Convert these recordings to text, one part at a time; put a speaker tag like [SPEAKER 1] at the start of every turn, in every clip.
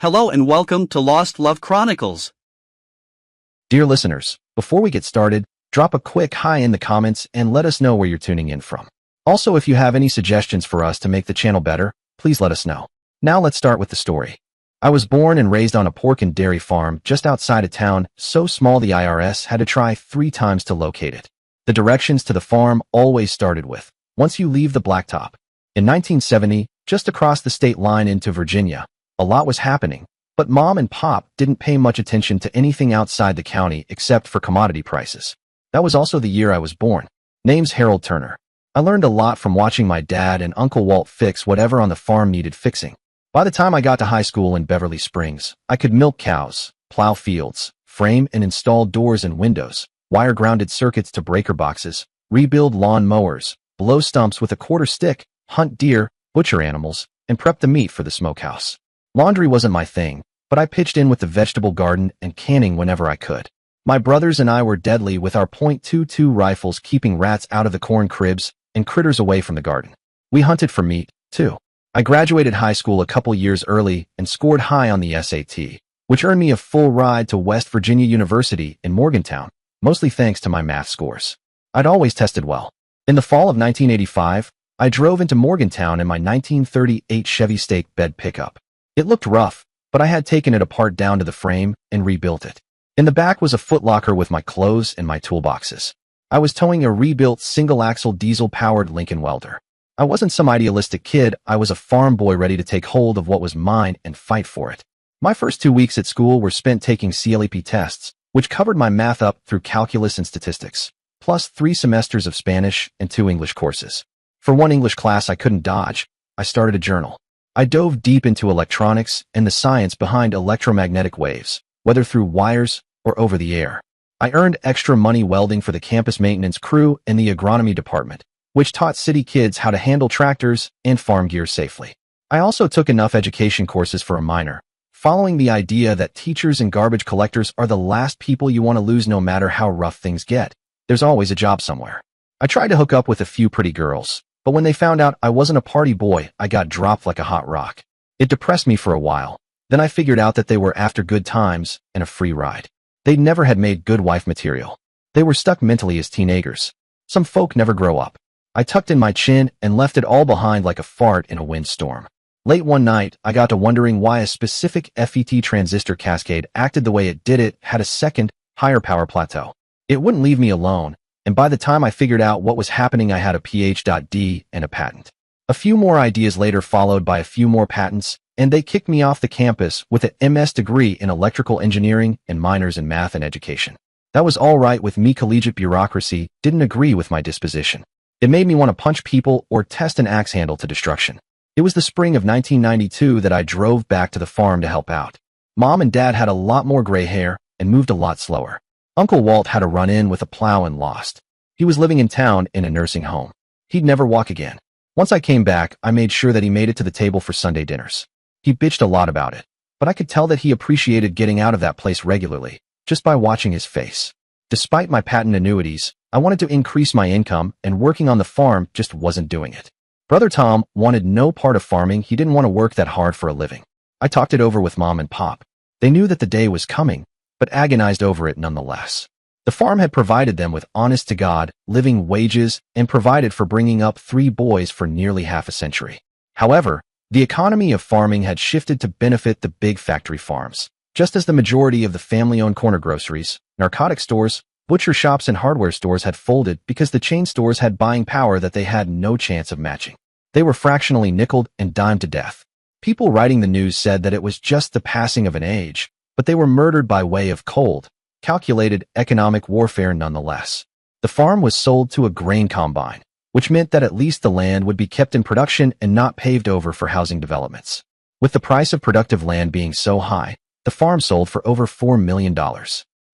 [SPEAKER 1] Hello and welcome to Lost Love Chronicles.
[SPEAKER 2] Dear listeners, before we get started, drop a quick hi in the comments and let us know where you're tuning in from. Also, if you have any suggestions for us to make the channel better, please let us know. Now let's start with the story. I was born and raised on a pork and dairy farm just outside of town, so small the IRS had to try 3 times to locate it. The directions to the farm always started with, once you leave the blacktop. In 1970, just across the state line into Virginia, a lot was happening, but Mom and Pop didn't pay much attention to anything outside the county except for commodity prices. That was also the year I was born. Name's Harold Turner. I learned a lot from watching my dad and Uncle Walt fix whatever on the farm needed fixing. By the time I got to high school in Beverly Springs, I could milk cows, plow fields, frame and install doors and windows, wire grounded circuits to breaker boxes, rebuild lawn mowers, blow stumps with a quarter stick, hunt deer, butcher animals, and prep the meat for the smokehouse. Laundry wasn't my thing, but I pitched in with the vegetable garden and canning whenever I could. My brothers and I were deadly with our .22 rifles, keeping rats out of the corn cribs and critters away from the garden. We hunted for meat, too. I graduated high school a couple years early and scored high on the SAT, which earned me a full ride to West Virginia University in Morgantown, mostly thanks to my math scores. I'd always tested well. In the fall of 1985, I drove into Morgantown in my 1938 Chevy stake bed pickup. It looked rough, but I had taken it apart down to the frame and rebuilt it. In the back was a footlocker with my clothes and my toolboxes. I was towing a rebuilt single-axle diesel-powered Lincoln welder. I wasn't some idealistic kid, I was a farm boy ready to take hold of what was mine and fight for it. My first 2 weeks at school were spent taking CLEP tests, which covered my math up through calculus and statistics, plus 3 semesters of Spanish and 2 English courses. For one English class I couldn't dodge, I started a journal. I dove deep into electronics and the science behind electromagnetic waves, whether through wires or over the air. I earned extra money welding for the campus maintenance crew and the agronomy department, which taught city kids how to handle tractors and farm gear safely. I also took enough education courses for a minor, following the idea that teachers and garbage collectors are the last people you want to lose no matter how rough things get. There's always a job somewhere. I tried to hook up with a few pretty girls, but when they found out I wasn't a party boy, I got dropped like a hot rock. It depressed me for a while. Then I figured out that they were after good times and a free ride. They never had made good wife material. They were stuck mentally as teenagers. Some folk never grow up. I tucked in my chin and left it all behind like a fart in a windstorm. Late one night, I got to wondering why a specific FET transistor cascade acted the way it did. It had a second, higher power plateau. It wouldn't leave me alone. And by the time I figured out what was happening, I had a Ph.D. and a patent. A few more ideas later followed by a few more patents, and they kicked me off the campus with an MS degree in electrical engineering and minors in math and education. That was all right with me. Collegiate bureaucracy didn't agree with my disposition. It made me want to punch people or test an axe handle to destruction. It was the spring of 1992 that I drove back to the farm to help out. Mom and Dad had a lot more gray hair and moved a lot slower. Uncle Walt had a run-in with a plow and lost. He was living in town in a nursing home. He'd never walk again. Once I came back, I made sure that he made it to the table for Sunday dinners. He bitched a lot about it, but I could tell that he appreciated getting out of that place regularly, just by watching his face. Despite my patent annuities, I wanted to increase my income, and working on the farm just wasn't doing it. Brother Tom wanted no part of farming. He didn't want to work that hard for a living. I talked it over with Mom and Pop. They knew that the day was coming, but agonized over it nonetheless. The farm had provided them with honest-to-God living wages and provided for bringing up 3 boys for nearly half a century. However, the economy of farming had shifted to benefit the big factory farms. Just as the majority of the family-owned corner groceries, narcotic stores, butcher shops, and hardware stores had folded because the chain stores had buying power that they had no chance of matching. They were fractionally nickeled and dimed to death. People writing the news said that it was just the passing of an age, but they were murdered by way of cold, calculated economic warfare nonetheless. The farm was sold to a grain combine, which meant that at least the land would be kept in production and not paved over for housing developments. With the price of productive land being so high, the farm sold for over $4 million.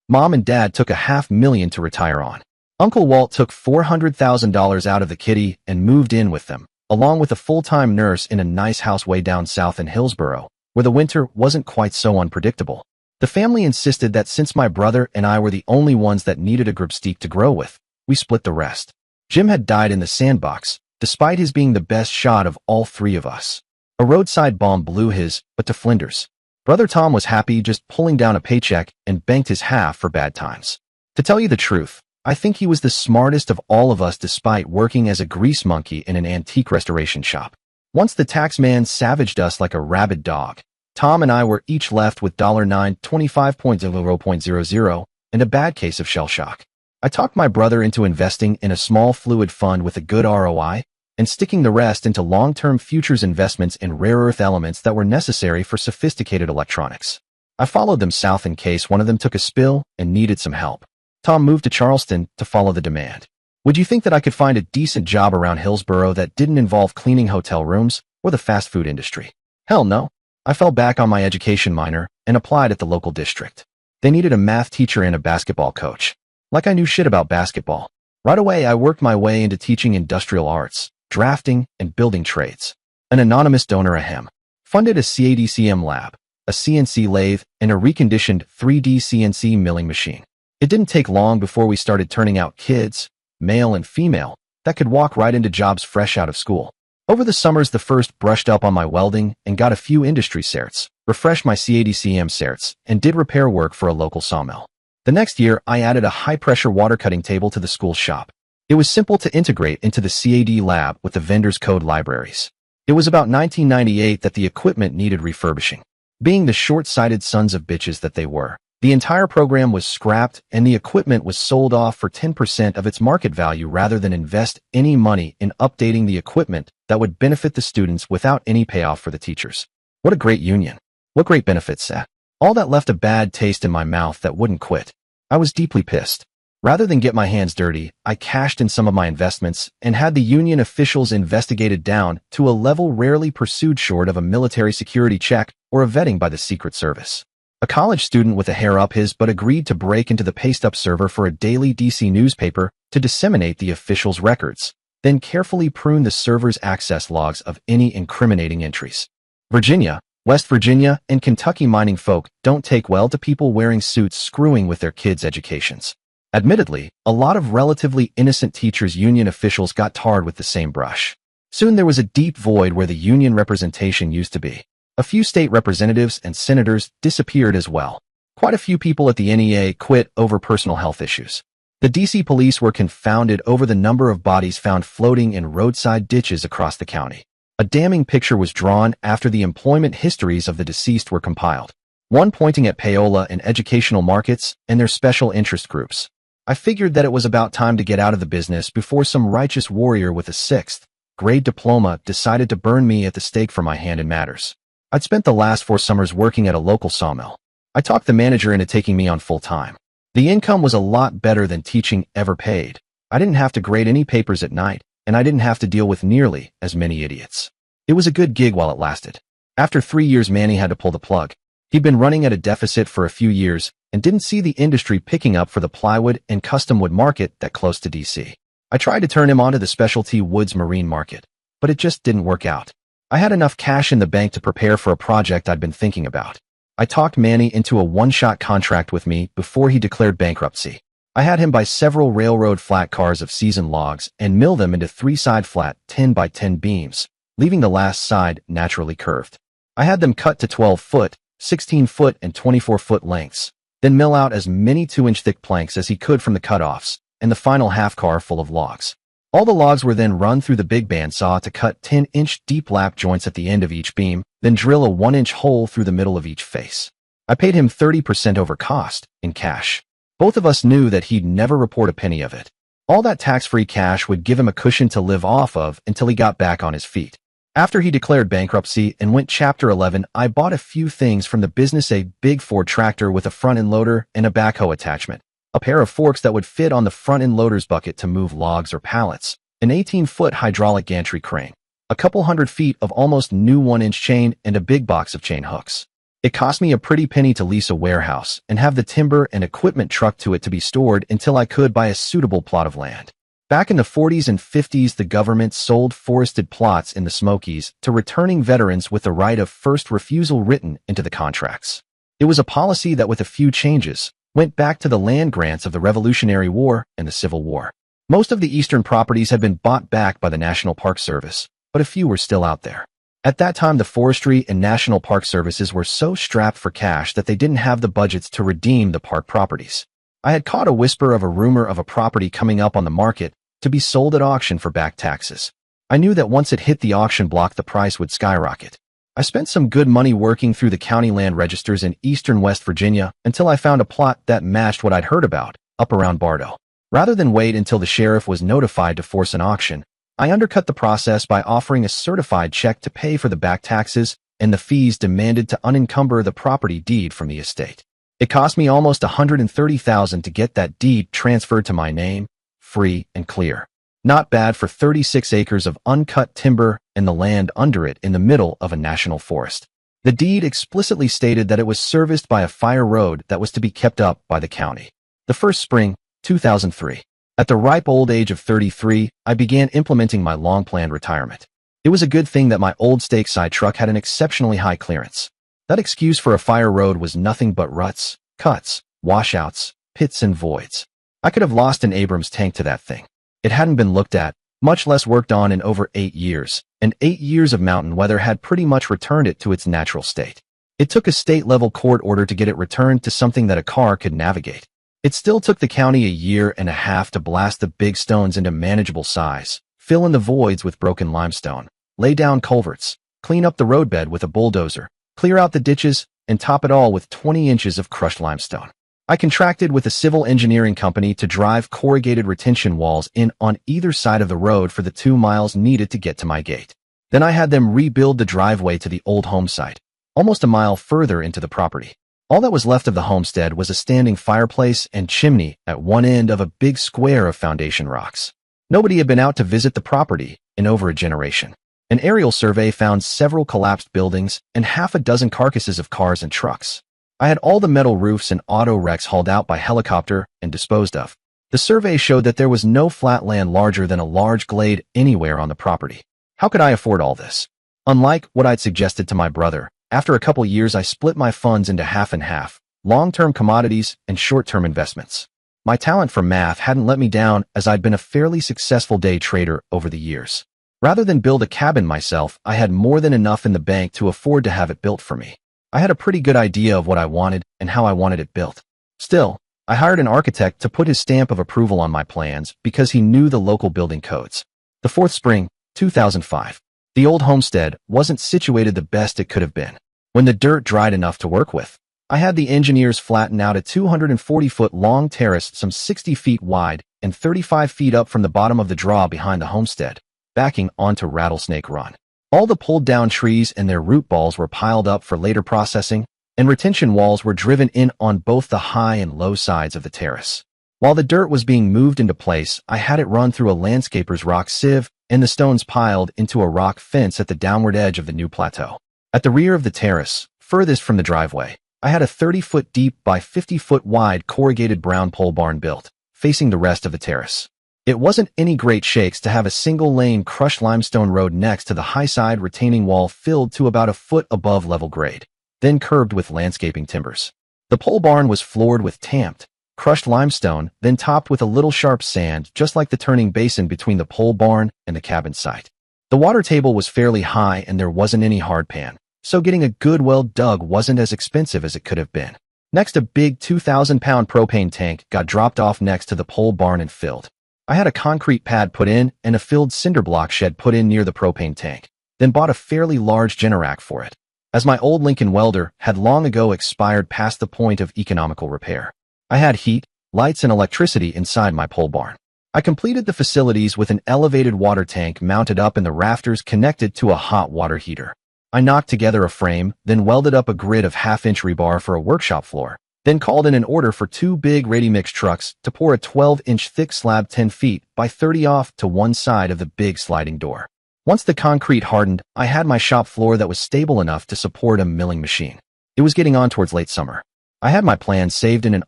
[SPEAKER 2] Mom and Dad took $500,000 to retire on. Uncle Walt took $400,000 out of the kitty and moved in with them, along with a full-time nurse in a nice house way down south in Hillsboro, where the winter wasn't quite so unpredictable. The family insisted that since my brother and I were the only ones that needed a grubstake to grow with, we split the rest. Jim had died in the sandbox, despite his being the best shot of all 3 of us. A roadside bomb blew his, but to flinders. Brother Tom was happy just pulling down a paycheck and banked his half for bad times. To tell you the truth, I think he was the smartest of all of us despite working as a grease monkey in an antique restoration shop. Once the tax man savaged us like a rabid dog, Tom and I were each left with $925.00 and a bad case of shell shock. I talked my brother into investing in a small fluid fund with a good ROI and sticking the rest into long-term futures investments in rare earth elements that were necessary for sophisticated electronics. I followed them south in case one of them took a spill and needed some help. Tom moved to Charleston to follow the demand. Would you think that I could find a decent job around Hillsborough that didn't involve cleaning hotel rooms or the fast food industry? Hell no. I fell back on my education minor and applied at the local district. They needed a math teacher and a basketball coach. Like I knew shit about basketball. Right away, I worked my way into teaching industrial arts, drafting, and building trades. An anonymous donor, ahem, funded a CADCM lab, a CNC lathe, and a reconditioned 3D CNC milling machine. It didn't take long before we started turning out kids, male and female, that could walk right into jobs fresh out of school. Over the summers, the first brushed up on my welding and got a few industry certs, refreshed my CADCM certs, and did repair work for a local sawmill. The next year, I added a high-pressure water cutting table to the school shop. It was simple to integrate into the CAD lab with the vendor's code libraries. It was about 1998 that the equipment needed refurbishing. Being the short-sighted sons of bitches that they were, the entire program was scrapped and the equipment was sold off for 10% of its market value rather than invest any money in updating the equipment that would benefit the students without any payoff for the teachers. What a great union. What great benefits, Seth. All that left a bad taste in my mouth that wouldn't quit. I was deeply pissed. Rather than get my hands dirty, I cashed in some of my investments and had the union officials investigated down to a level rarely pursued short of a military security check or a vetting by the Secret Service. A college student with a hair up his butt agreed to break into the paste-up server for a daily DC newspaper to disseminate the officials' records, then carefully prune the server's access logs of any incriminating entries. Virginia, West Virginia, and Kentucky mining folk don't take well to people wearing suits screwing with their kids' educations. Admittedly, a lot of relatively innocent teachers' union officials got tarred with the same brush. Soon there was a deep void where the union representation used to be. A few state representatives and senators disappeared as well. Quite a few people at the NEA quit over personal health issues. The DC police were confounded over the number of bodies found floating in roadside ditches across the county. A damning picture was drawn after the employment histories of the deceased were compiled, one pointing at payola and educational markets and their special interest groups. I figured that it was about time to get out of the business before some righteous warrior with a 6th grade diploma decided to burn me at the stake for my hand in matters. I'd spent the last 4 summers working at a local sawmill. I talked the manager into taking me on full-time. The income was a lot better than teaching ever paid. I didn't have to grade any papers at night, and I didn't have to deal with nearly as many idiots. It was a good gig while it lasted. After 3 years, Manny had to pull the plug. He'd been running at a deficit for a few years and didn't see the industry picking up for the plywood and custom wood market that close to DC. I tried to turn him onto the specialty woods marine market, but it just didn't work out. I had enough cash in the bank to prepare for a project I'd been thinking about. I talked Manny into a one-shot contract with me before he declared bankruptcy. I had him buy several railroad flat cars of seasoned logs and mill them into 3-side flat 10 by 10 beams, leaving the last side naturally curved. I had them cut to 12-foot, 16-foot, and 24-foot lengths, then mill out as many 2-inch thick planks as he could from the cutoffs, and the final half car full of logs. All the logs were then run through the big bandsaw to cut 10-inch deep lap joints at the end of each beam, then drill a 1-inch hole through the middle of each face. I paid him 30% over cost, in cash. Both of us knew that he'd never report a penny of it. All that tax-free cash would give him a cushion to live off of until he got back on his feet. After he declared bankruptcy and went Chapter 11, I bought a few things from the business: a big Ford tractor with a front-end loader and a backhoe attachment, a pair of forks that would fit on the front-end loader's bucket to move logs or pallets, an 18-foot hydraulic gantry crane, a couple hundred feet of almost new 1-inch chain, and a big box of chain hooks. It cost me a pretty penny to lease a warehouse and have the timber and equipment trucked to it to be stored until I could buy a suitable plot of land. Back in the 40s and 50s, the government sold forested plots in the Smokies to returning veterans with the right of first refusal written into the contracts. It was a policy that, with a few changes, went back to the land grants of the Revolutionary War and the Civil War. Most of the eastern properties had been bought back by the National Park Service, but a few were still out there. At that time, the Forestry and National Park Services were so strapped for cash that they didn't have the budgets to redeem the park properties. I had caught a whisper of a rumor of a property coming up on the market to be sold at auction for back taxes. I knew that once it hit the auction block, the price would skyrocket. I spent some good money working through the county land registers in eastern West Virginia until I found a plot that matched what I'd heard about, up around Bardo. Rather than wait until the sheriff was notified to force an auction, I undercut the process by offering a certified check to pay for the back taxes and the fees demanded to unencumber the property deed from the estate. It cost me almost $130,000 to get that deed transferred to my name, free and clear. Not bad for 36 acres of uncut timber and the land under it in the middle of a national forest. The deed explicitly stated that it was serviced by a fire road that was to be kept up by the county. The first spring, 2003. At the ripe old age of 33, I began implementing my long-planned retirement. It was a good thing that my old stake-side truck had an exceptionally high clearance. That excuse for a fire road was nothing but ruts, cuts, washouts, pits and voids. I could have lost an Abrams tank to that thing. It hadn't been looked at, much less worked on in over 8 years, and 8 years of mountain weather had pretty much returned it to its natural state. It took a state-level court order to get it returned to something that a car could navigate. It still took the county a year and a half to blast the big stones into manageable size, fill in the voids with broken limestone, lay down culverts, clean up the roadbed with a bulldozer, clear out the ditches, and top it all with 20 inches of crushed limestone. I contracted with a civil engineering company to drive corrugated retention walls in on either side of the road for the 2 miles needed to get to my gate. Then I had them rebuild the driveway to the old home site, almost a mile further into the property. All that was left of the homestead was a standing fireplace and chimney at one end of a big square of foundation rocks. Nobody had been out to visit the property in over a generation. An aerial survey found several collapsed buildings and half a dozen carcasses of cars and trucks. I had all the metal roofs and auto wrecks hauled out by helicopter and disposed of. The survey showed that there was no flat land larger than a large glade anywhere on the property. How could I afford all this? Unlike what I'd suggested to my brother, after a couple years I split my funds into half and half, long-term commodities and short-term investments. My talent for math hadn't let me down as I'd been a fairly successful day trader over the years. Rather than build a cabin myself, I had more than enough in the bank to afford to have it built for me. I had a pretty good idea of what I wanted and how I wanted it built. Still, I hired an architect to put his stamp of approval on my plans because he knew the local building codes. The fourth spring, 2005. The old homestead wasn't situated the best it could have been. When the dirt dried enough to work with, I had the engineers flatten out a 240-foot long terrace some 60 feet wide and 35 feet up from the bottom of the draw behind the homestead, backing onto Rattlesnake Run. All the pulled-down trees and their root balls were piled up for later processing, and retention walls were driven in on both the high and low sides of the terrace. While the dirt was being moved into place, I had it run through a landscaper's rock sieve and the stones piled into a rock fence at the downward edge of the new plateau. At the rear of the terrace, furthest from the driveway, I had a 30-foot deep by 50-foot wide corrugated brown pole barn built, facing the rest of the terrace. It wasn't any great shakes to have a single-lane crushed limestone road next to the high-side retaining wall filled to about a foot above level grade, then curbed with landscaping timbers. The pole barn was floored with tamped, crushed limestone, then topped with a little sharp sand just like the turning basin between the pole barn and the cabin site. The water table was fairly high and there wasn't any hard pan, so getting a good well dug wasn't as expensive as it could have been. Next, a big 2,000-pound propane tank got dropped off next to the pole barn and filled. I had a concrete pad put in and a filled cinder block shed put in near the propane tank, then bought a fairly large Generac for it, as my old Lincoln welder had long ago expired past the point of economical repair. I had heat, lights, and electricity inside my pole barn. I completed the facilities with an elevated water tank mounted up in the rafters connected to a hot water heater. I knocked together a frame, then welded up a grid of half-inch rebar for a workshop floor, then called in an order for 2 big ready-mix trucks to pour a 12-inch thick slab 10 feet by 30 off to one side of the big sliding door. Once the concrete hardened, I had my shop floor that was stable enough to support a milling machine. It was getting on towards late summer. I had my plans saved in an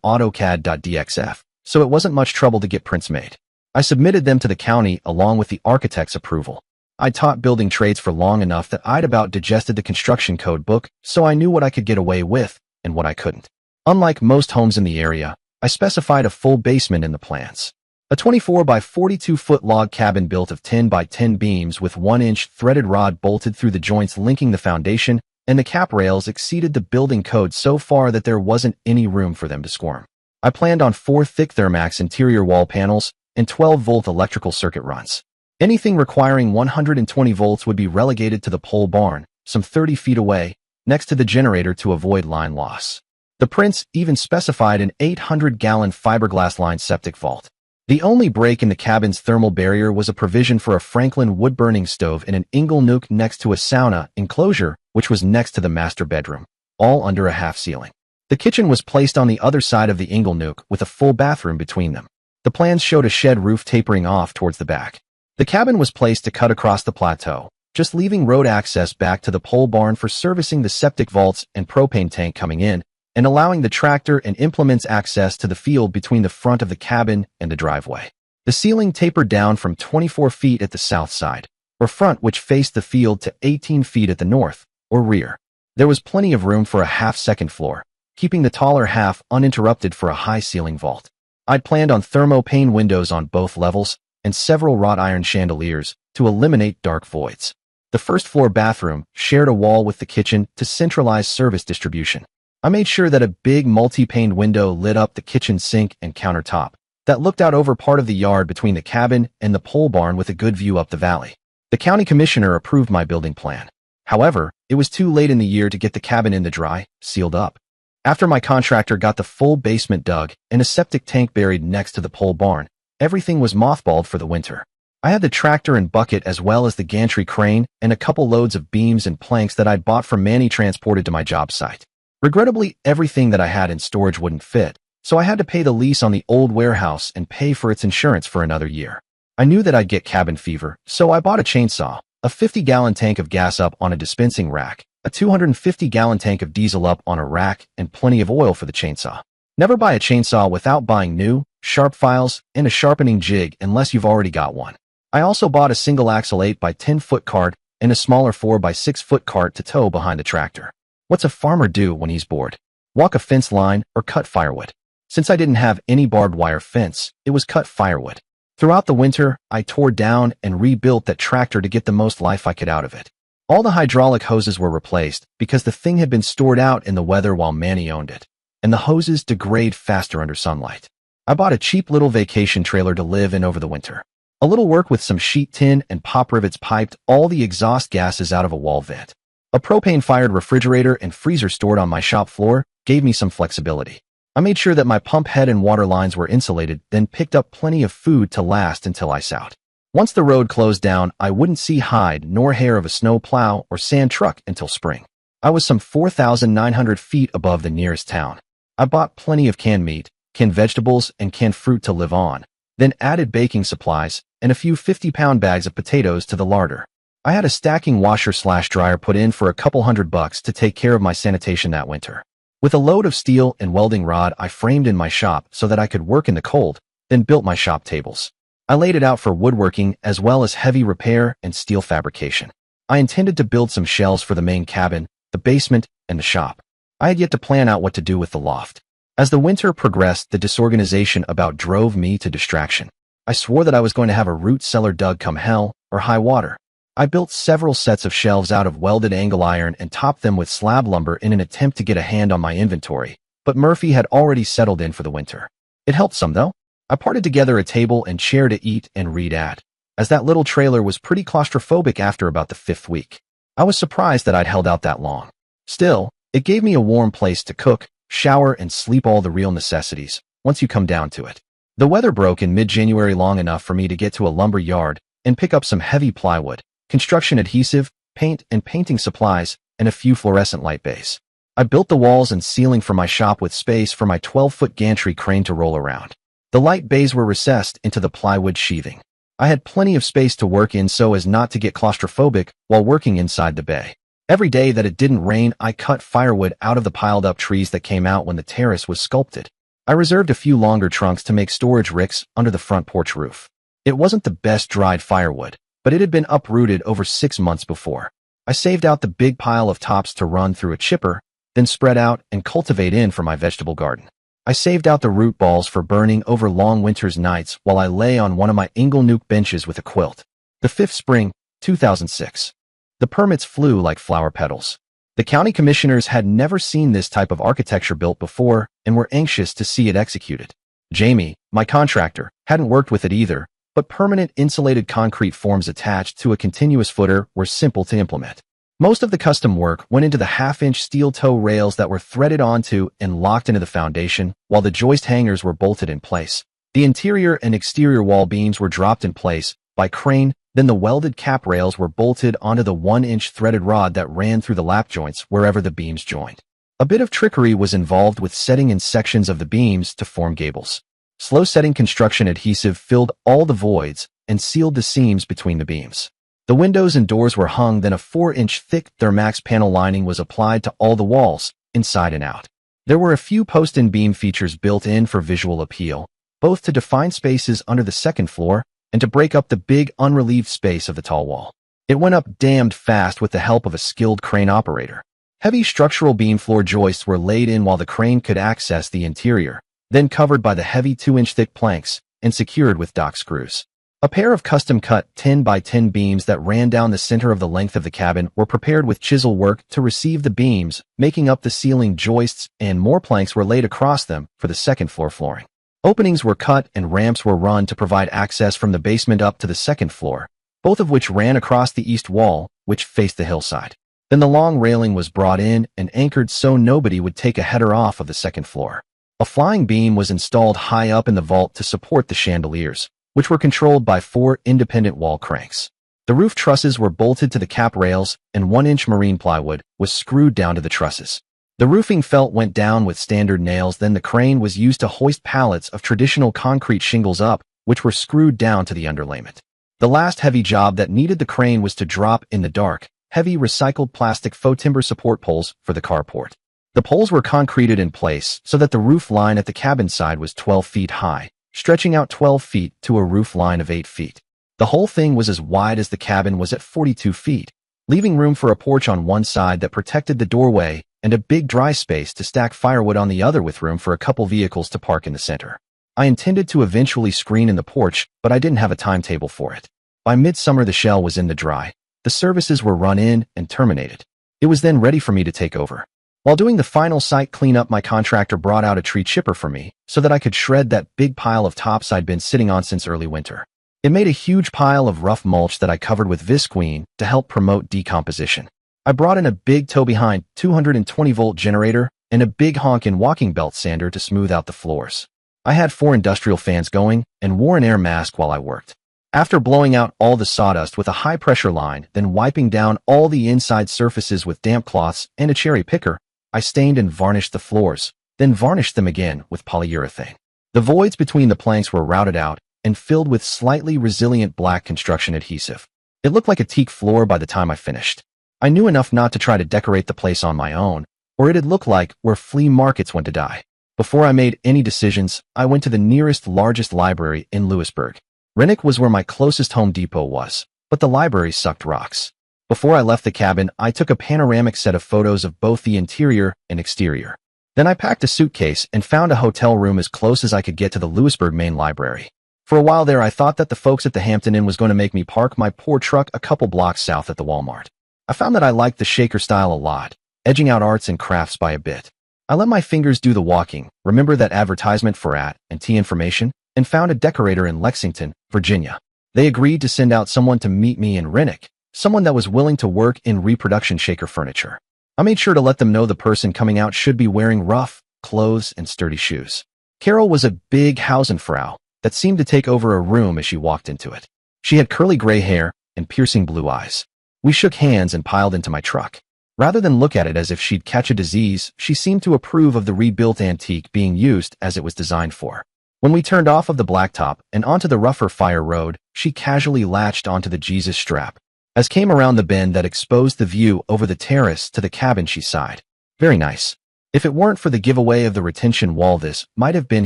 [SPEAKER 2] AutoCAD.dxf, so it wasn't much trouble to get prints made. I submitted them to the county along with the architect's approval. I'd taught building trades for long enough that I'd about digested the construction code book, so I knew what I could get away with and what I couldn't. Unlike most homes in the area, I specified a full basement in the plans. A 24 by 42-foot log cabin built of 10 by 10 beams with 1-inch threaded rod bolted through the joints linking the foundation, and the cap rails exceeded the building code so far that there wasn't any room for them to squirm. I planned on 4 thick Thermax interior wall panels and 12-volt electrical circuit runs. Anything requiring 120 volts would be relegated to the pole barn, some 30 feet away, next to the generator to avoid line loss. The prints even specified an 800-gallon fiberglass-lined septic vault. The only break in the cabin's thermal barrier was a provision for a Franklin wood-burning stove in an ingle nook next to a sauna enclosure, which was next to the master bedroom, all under a half ceiling. The kitchen was placed on the other side of the ingle nook with a full bathroom between them. The plans showed a shed roof tapering off towards the back. The cabin was placed to cut across the plateau, just leaving road access back to the pole barn for servicing the septic vaults and propane tank coming in, and allowing the tractor and implements access to the field between the front of the cabin and the driveway. The ceiling tapered down from 24 feet at the south side, or front, which faced the field, to 18 feet at the north, or rear. There was plenty of room for a half-second floor, keeping the taller half uninterrupted for a high-ceiling vault. I'd planned on thermopane windows on both levels and several wrought iron chandeliers to eliminate dark voids. The first-floor bathroom shared a wall with the kitchen to centralize service distribution. I made sure that a big multi-paned window lit up the kitchen sink and countertop that looked out over part of the yard between the cabin and the pole barn with a good view up the valley. The county commissioner approved my building plan. However, it was too late in the year to get the cabin in the dry, sealed up. After my contractor got the full basement dug and a septic tank buried next to the pole barn, everything was mothballed for the winter. I had the tractor and bucket as well as the gantry crane and a couple loads of beams and planks that I'd bought from Manny transported to my job site. Regrettably, everything that I had in storage wouldn't fit, so I had to pay the lease on the old warehouse and pay for its insurance for another year. I knew that I'd get cabin fever, so I bought a chainsaw, a 50-gallon tank of gas up on a dispensing rack, a 250-gallon tank of diesel up on a rack, and plenty of oil for the chainsaw. Never buy a chainsaw without buying new, sharp files, and a sharpening jig unless you've already got one. I also bought a single-axle 8 by 10-foot cart and a smaller 4 by 6-foot cart to tow behind the tractor. What's a farmer do when he's bored? Walk a fence line or cut firewood. Since I didn't have any barbed wire fence, it was cut firewood. Throughout the winter, I tore down and rebuilt that tractor to get the most life I could out of it. All the hydraulic hoses were replaced because the thing had been stored out in the weather while Manny owned it, and the hoses degrade faster under sunlight. I bought a cheap little vacation trailer to live in over the winter. A little work with some sheet tin and pop rivets piped all the exhaust gases out of a wall vent. A propane-fired refrigerator and freezer stored on my shop floor gave me some flexibility. I made sure that my pump head and water lines were insulated, then picked up plenty of food to last until ice out. Once the road closed down, I wouldn't see hide nor hair of a snow plow or sand truck until spring. I was some 4,900 feet above the nearest town. I bought plenty of canned meat, canned vegetables, and canned fruit to live on, then added baking supplies and a few 50-pound bags of potatoes to the larder. I had a stacking washer/dryer put in for a couple $100 to take care of my sanitation that winter. With a load of steel and welding rod I framed in my shop so that I could work in the cold, then built my shop tables. I laid it out for woodworking as well as heavy repair and steel fabrication. I intended to build some shelves for the main cabin, the basement, and the shop. I had yet to plan out what to do with the loft. As the winter progressed, the disorganization about drove me to distraction. I swore that I was going to have a root cellar dug come hell or high water. I built several sets of shelves out of welded angle iron and topped them with slab lumber in an attempt to get a hand on my inventory, but Murphy had already settled in for the winter. It helped some, though. I parted together a table and chair to eat and read at, as that little trailer was pretty claustrophobic after about the 5th week. I was surprised that I'd held out that long. Still, it gave me a warm place to cook, shower, and sleep, all the real necessities, once you come down to it. The weather broke in mid-January long enough for me to get to a lumber yard and pick up some heavy plywood, construction adhesive, paint and painting supplies, and a few fluorescent light bays. I built the walls and ceiling for my shop with space for my 12-foot gantry crane to roll around. The light bays were recessed into the plywood sheathing. I had plenty of space to work in so as not to get claustrophobic while working inside the bay. Every day that it didn't rain, I cut firewood out of the piled-up trees that came out when the terrace was sculpted. I reserved a few longer trunks to make storage ricks under the front porch roof. It wasn't the best dried firewood, but it had been uprooted over 6 months before. I saved out the big pile of tops to run through a chipper, then spread out and cultivate in for my vegetable garden. I saved out the root balls for burning over long winter's nights while I lay on one of my Inglenook benches with a quilt. The 5th spring, 2006. The permits flew like flower petals. The county commissioners had never seen this type of architecture built before and were anxious to see it executed. Jamie, my contractor, hadn't worked with it either, but permanent insulated concrete forms attached to a continuous footer were simple to implement. Most of the custom work went into the half-inch steel toe rails that were threaded onto and locked into the foundation, while the joist hangers were bolted in place. The interior and exterior wall beams were dropped in place by crane, then the welded cap rails were bolted onto the 1-inch threaded rod that ran through the lap joints wherever the beams joined. A bit of trickery was involved with setting in sections of the beams to form gables. Slow-setting construction adhesive filled all the voids and sealed the seams between the beams. The windows and doors were hung, then a 4-inch thick Thermax panel lining was applied to all the walls, inside and out. There were a few post and beam features built in for visual appeal, both to define spaces under the second floor and to break up the big unrelieved space of the tall wall. It went up damned fast with the help of a skilled crane operator. Heavy structural beam floor joists were laid in while the crane could access the interior, then covered by the heavy 2-inch thick planks and secured with dock screws. A pair of custom-cut 10 by 10 beams that ran down the center of the length of the cabin were prepared with chisel work to receive the beams, making up the ceiling joists, and more planks were laid across them for the second floor flooring. Openings were cut and ramps were run to provide access from the basement up to the second floor, both of which ran across the east wall, which faced the hillside. Then the long railing was brought in and anchored so nobody would take a header off of the second floor. A flying beam was installed high up in the vault to support the chandeliers, which were controlled by 4 independent wall cranks. The roof trusses were bolted to the cap rails, and 1-inch marine plywood was screwed down to the trusses. The roofing felt went down with standard nails, then the crane was used to hoist pallets of traditional concrete shingles up, which were screwed down to the underlayment. The last heavy job that needed the crane was to drop in the dark, heavy recycled plastic faux timber support poles for the carport. The poles were concreted in place so that the roof line at the cabin side was 12 feet high, stretching out 12 feet to a roof line of 8 feet. The whole thing was as wide as the cabin was at 42 feet, leaving room for a porch on one side that protected the doorway and a big dry space to stack firewood on the other with room for a couple vehicles to park in the center. I intended to eventually screen in the porch, but I didn't have a timetable for it. By midsummer the shell was in the dry. The services were run in and terminated. It was then ready for me to take over. While doing the final site cleanup, my contractor brought out a tree chipper for me so that I could shred that big pile of tops I'd been sitting on since early winter. It made a huge pile of rough mulch that I covered with visqueen to help promote decomposition. I brought in a big tow-behind 220-volt generator and a big honkin' walking belt sander to smooth out the floors. I had 4 industrial fans going and wore an air mask while I worked. After blowing out all the sawdust with a high-pressure line, then wiping down all the inside surfaces with damp cloths and a cherry picker, I stained and varnished the floors, then varnished them again with polyurethane. The voids between the planks were routed out and filled with slightly resilient black construction adhesive. It looked like a teak floor by the time I finished. I knew enough not to try to decorate the place on my own, or it'd look like where flea markets went to die. Before I made any decisions, I went to the nearest largest library in Lewisburg. Rennick was where my closest Home Depot was, but the library sucked rocks. Before I left the cabin, I took a panoramic set of photos of both the interior and exterior. Then I packed a suitcase and found a hotel room as close as I could get to the Lewisburg main library. For a while there, I thought that the folks at the Hampton Inn was going to make me park my poor truck a couple blocks south at the Walmart. I found that I liked the shaker style a lot, edging out arts and crafts by a bit. I let my fingers do the walking, remember that advertisement for &T information, and found a decorator in Lexington, Virginia. They agreed to send out someone to meet me in Rennick, someone that was willing to work in reproduction shaker furniture. I made sure to let them know the person coming out should be wearing rough clothes and sturdy shoes. Carol was a big Hausenfrau that seemed to take over a room as she walked into it. She had curly gray hair and piercing blue eyes. We shook hands and piled into my truck. Rather than look at it as if she'd catch a disease, she seemed to approve of the rebuilt antique being used as it was designed for. When we turned off of the blacktop and onto the rougher fire road, she casually latched onto the Jesus strap. As came around the bend that exposed the view over the terrace to the cabin, she sighed. Very nice. If it weren't for the giveaway of the retention wall, this might have been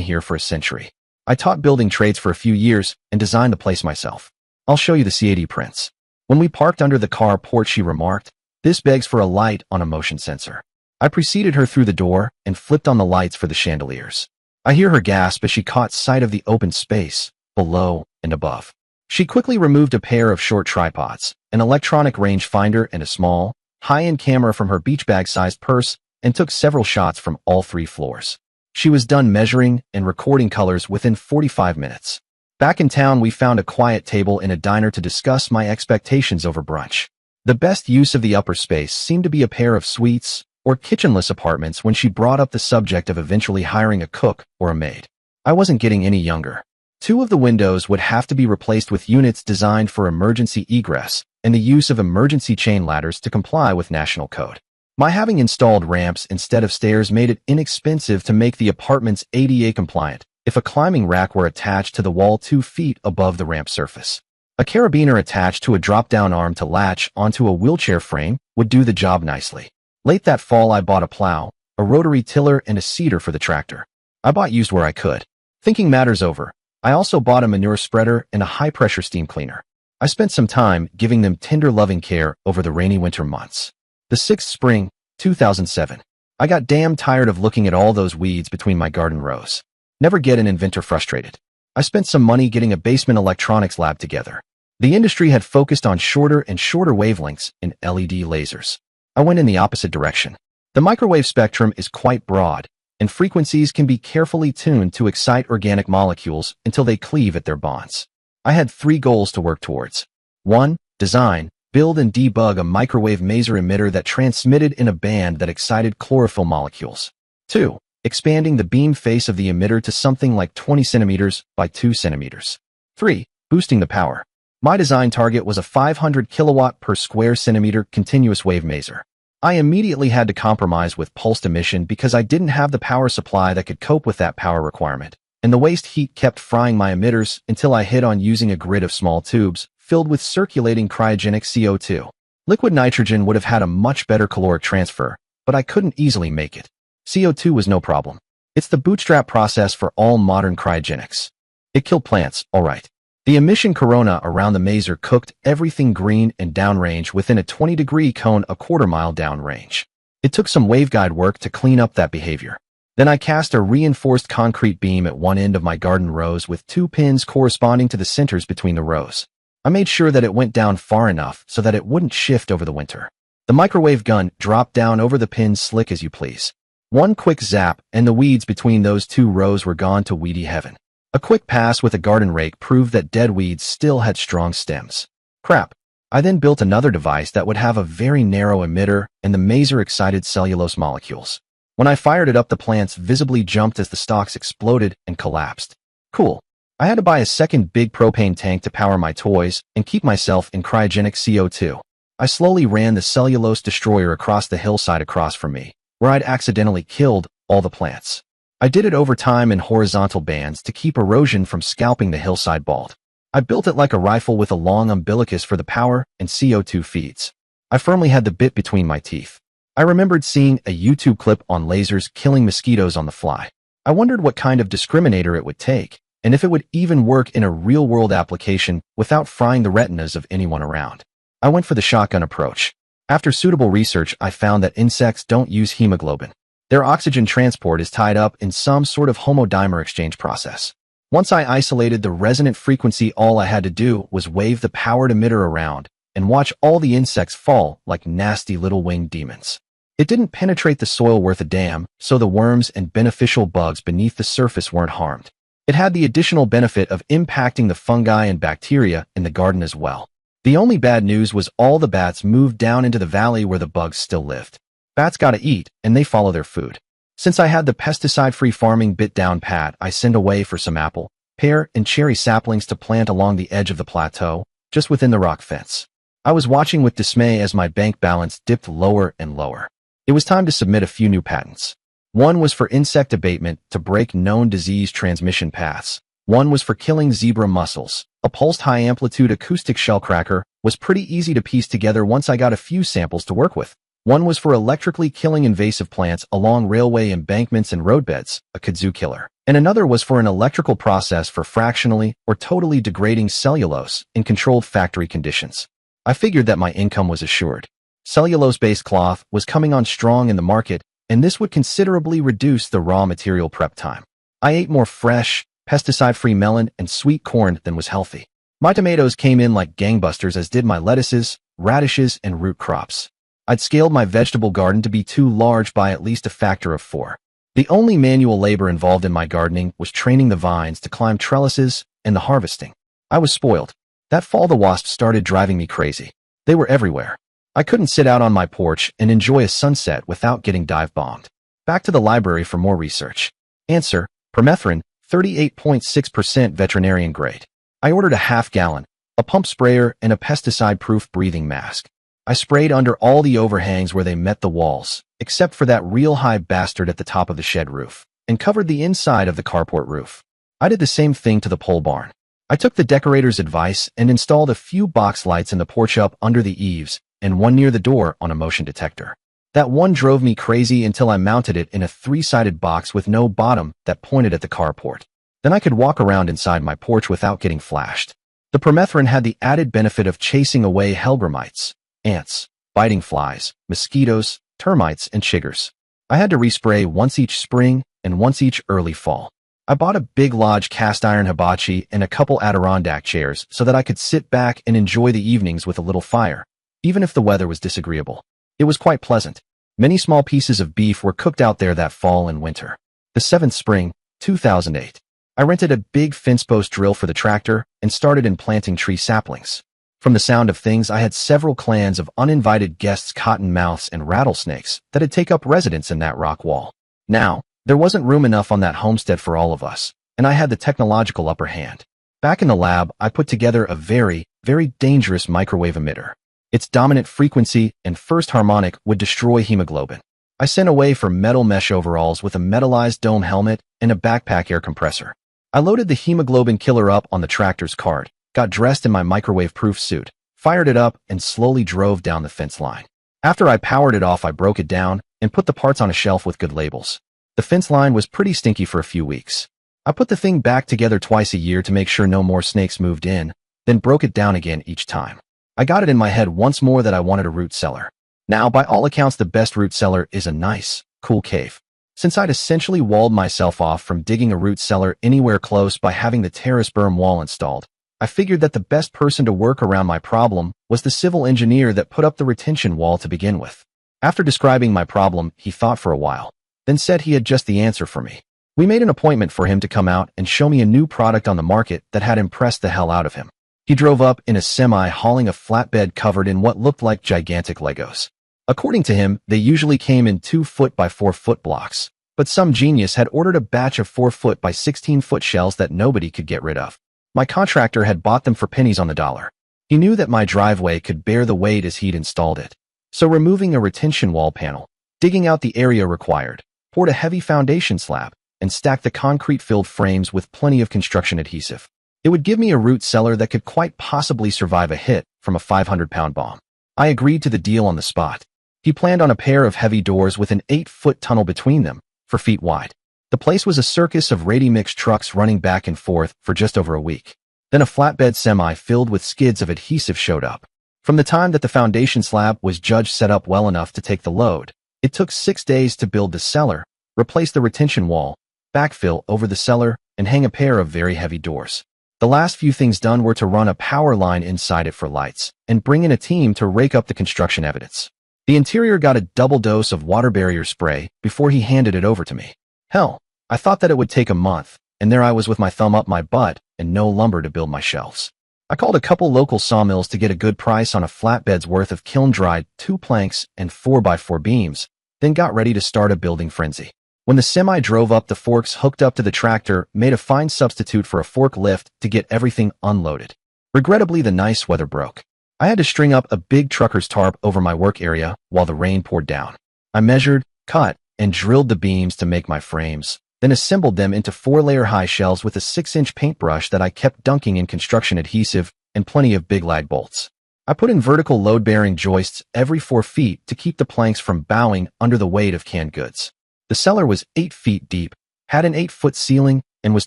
[SPEAKER 2] here for a century. I taught building trades for a few years and designed the place myself. I'll show you the CAD prints. When we parked under the car porch, she remarked, "This begs for a light on a motion sensor." I preceded her through the door and flipped on the lights for the chandeliers. I hear her gasp as she caught sight of the open space below and above. She quickly removed a pair of short tripods, an electronic rangefinder, and a small, high-end camera from her beach bag-sized purse and took several shots from all 3 floors. She was done measuring and recording colors within 45 minutes. Back in town, we found a quiet table in a diner to discuss my expectations over brunch. The best use of the upper space seemed to be a pair of suites or kitchenless apartments when she brought up the subject of eventually hiring a cook or a maid. I wasn't getting any younger. 2 of the windows would have to be replaced with units designed for emergency egress and the use of emergency chain ladders to comply with national code. My having installed ramps instead of stairs made it inexpensive to make the apartments ADA compliant if a climbing rack were attached to the wall 2 feet above the ramp surface. A carabiner attached to a drop-down arm to latch onto a wheelchair frame would do the job nicely. Late that fall, I bought a plow, a rotary tiller, and a seeder for the tractor. I bought used where I could. Thinking matters over, I also bought a manure spreader and a high-pressure steam cleaner. I spent some time giving them tender, loving care over the rainy winter months. The 6th spring, 2007. I got damn tired of looking at all those weeds between my garden rows. Never get an inventor frustrated. I spent some money getting a basement electronics lab together. The industry had focused on shorter and shorter wavelengths in LED lasers. I went in the opposite direction. The microwave spectrum is quite broad, and frequencies can be carefully tuned to excite organic molecules until they cleave at their bonds. I had 3 goals to work towards. 1. Design, build, and debug a microwave maser emitter that transmitted in a band that excited chlorophyll molecules. 2. Expanding the beam face of the emitter to something like 20 centimeters by 2 centimeters. 3. Boosting the power. My design target was a 500 kilowatt per square centimeter continuous wave maser. I immediately had to compromise with pulsed emission because I didn't have the power supply that could cope with that power requirement, and the waste heat kept frying my emitters until I hit on using a grid of small tubes filled with circulating cryogenic CO2. Liquid nitrogen would have had a much better caloric transfer, but I couldn't easily make it. CO2 was no problem. It's the bootstrap process for all modern cryogenics. It killed plants, all right. The emission corona around the maser cooked everything green and downrange within a 20-degree cone a quarter-mile downrange. It took some waveguide work to clean up that behavior. Then I cast a reinforced concrete beam at one end of my garden rows with 2 pins corresponding to the centers between the rows. I made sure that it went down far enough so that it wouldn't shift over the winter. The microwave gun dropped down over the pins slick as you please. 1 quick zap, and the weeds between those 2 rows were gone to weedy heaven. A quick pass with a garden rake proved that dead weeds still had strong stems. Crap. I then built another device that would have a very narrow emitter and the maser excited cellulose molecules. When I fired it up, the plants visibly jumped as the stalks exploded and collapsed. Cool. I had to buy a second big propane tank to power my toys and keep myself in cryogenic CO2. I slowly ran the cellulose destroyer across the hillside across from me, where I'd accidentally killed all the plants. I did it over time in horizontal bands to keep erosion from scalping the hillside bald. I built it like a rifle with a long umbilicus for the power and CO2 feeds. I firmly had the bit between my teeth. I remembered seeing a YouTube clip on lasers killing mosquitoes on the fly. I wondered what kind of discriminator it would take, and if it would even work in a real-world application without frying the retinas of anyone around. I went for the shotgun approach. After suitable research, I found that insects don't use hemoglobin. Their oxygen transport is tied up in some sort of homodimer exchange process. Once I isolated the resonant frequency, all I had to do was wave the powered emitter around and watch all the insects fall like nasty little winged demons. It didn't penetrate the soil worth a damn, so the worms and beneficial bugs beneath the surface weren't harmed. It had the additional benefit of impacting the fungi and bacteria in the garden as well. The only bad news was all the bats moved down into the valley where the bugs still lived. Bats gotta eat, and they follow their food. Since I had the pesticide-free farming bit down pat, I sent away for some apple, pear, and cherry saplings to plant along the edge of the plateau, just within the rock fence. I was watching with dismay as my bank balance dipped lower and lower. It was time to submit a few new patents. One was for insect abatement to break known disease transmission paths. One was for killing zebra mussels. A pulsed high-amplitude acoustic shellcracker was pretty easy to piece together once I got a few samples to work with. One was for electrically killing invasive plants along railway embankments and roadbeds, a kudzu killer. And another was for an electrical process for fractionally or totally degrading cellulose in controlled factory conditions. I figured that my income was assured. Cellulose-based cloth was coming on strong in the market, and this would considerably reduce the raw material prep time. I ate more fresh, pesticide-free melon and sweet corn than was healthy. My tomatoes came in like gangbusters, as did my lettuces, radishes, and root crops. I'd scaled my vegetable garden to be too large by at least a factor of 4. The only manual labor involved in my gardening was training the vines to climb trellises and the harvesting. I was spoiled. That fall the wasps started driving me crazy. They were everywhere. I couldn't sit out on my porch and enjoy a sunset without getting dive-bombed. Back to the library for more research. Answer: permethrin, 38.6% veterinarian grade. I ordered a half-gallon, a pump sprayer, and a pesticide-proof breathing mask. I sprayed under all the overhangs where they met the walls, except for that real high bastard at the top of the shed roof, and covered the inside of the carport roof. I did the same thing to the pole barn. I took the decorator's advice and installed a few box lights in the porch up under the eaves and one near the door on a motion detector. That one drove me crazy until I mounted it in a 3-sided box with no bottom that pointed at the carport. Then I could walk around inside my porch without getting flashed. The permethrin had the added benefit of chasing away helgramites, ants, biting flies, mosquitoes, termites, and chiggers. I had to respray once each spring and once each early fall. I bought a big Lodge cast iron hibachi and a couple Adirondack chairs so that I could sit back and enjoy the evenings with a little fire, even if the weather was disagreeable. It was quite pleasant. Many small pieces of beef were cooked out there that fall and winter. The 7th spring, 2008. I rented a big fence post drill for the tractor and started in planting tree saplings. From the sound of things, I had several clans of uninvited guests, cottonmouths, and rattlesnakes that'd take up residence in that rock wall. Now, there wasn't room enough on that homestead for all of us, and I had the technological upper hand. Back in the lab, I put together a very, very dangerous microwave emitter. Its dominant frequency and first harmonic would destroy hemoglobin. I sent away for metal mesh overalls with a metallized dome helmet and a backpack air compressor. I loaded the hemoglobin killer up on the tractor's cart, got dressed in my microwave-proof suit, fired it up, and slowly drove down the fence line. After I powered it off, I broke it down and put the parts on a shelf with good labels. The fence line was pretty stinky for a few weeks. I put the thing back together twice a year to make sure no more snakes moved in, then broke it down again each time. I got it in my head once more that I wanted a root cellar. Now, by all accounts, the best root cellar is a nice, cool cave. Since I'd essentially walled myself off from digging a root cellar anywhere close by having the terrace berm wall installed, I figured that the best person to work around my problem was the civil engineer that put up the retention wall to begin with. After describing my problem, he thought for a while, then said he had just the answer for me. We made an appointment for him to come out and show me a new product on the market that had impressed the hell out of him. He drove up in a semi hauling a flatbed covered in what looked like gigantic Legos. According to him, they usually came in 2-foot by 4-foot blocks, but some genius had ordered a batch of 4-foot by 16-foot shells that nobody could get rid of. My contractor had bought them for pennies on the dollar. He knew that my driveway could bear the weight as he'd installed it. So removing a retention wall panel, digging out the area required, poured a heavy foundation slab, and stacked the concrete-filled frames with plenty of construction adhesive. It would give me a root cellar that could quite possibly survive a hit from a 500-pound bomb. I agreed to the deal on the spot. He planned on a pair of heavy doors with an 8-foot tunnel between them, 4 feet wide. The place was a circus of ready-mix trucks running back and forth for just over a week. Then a flatbed semi filled with skids of adhesive showed up. From the time that the foundation slab was judged set up well enough to take the load, it took 6 days to build the cellar, replace the retention wall, backfill over the cellar, and hang a pair of very heavy doors. The last few things done were to run a power line inside it for lights and bring in a team to rake up the construction evidence. The interior got a double dose of water barrier spray before he handed it over to me. Hell, I thought that it would take a month, and there I was with my thumb up my butt and no lumber to build my shelves. I called a couple local sawmills to get a good price on a flatbed's worth of kiln-dried 2 planks and 4x4 beams, then got ready to start a building frenzy. When the semi drove up, the forks hooked up to the tractor made a fine substitute for a forklift to get everything unloaded. Regrettably, the nice weather broke. I had to string up a big trucker's tarp over my work area while the rain poured down. I measured, cut, and drilled the beams to make my frames, then assembled them into 4-layer high shelves with a 6-inch paintbrush that I kept dunking in construction adhesive and plenty of big lag bolts. I put in vertical load-bearing joists every 4 feet to keep the planks from bowing under the weight of canned goods. The cellar was 8 feet deep, had an 8-foot ceiling, and was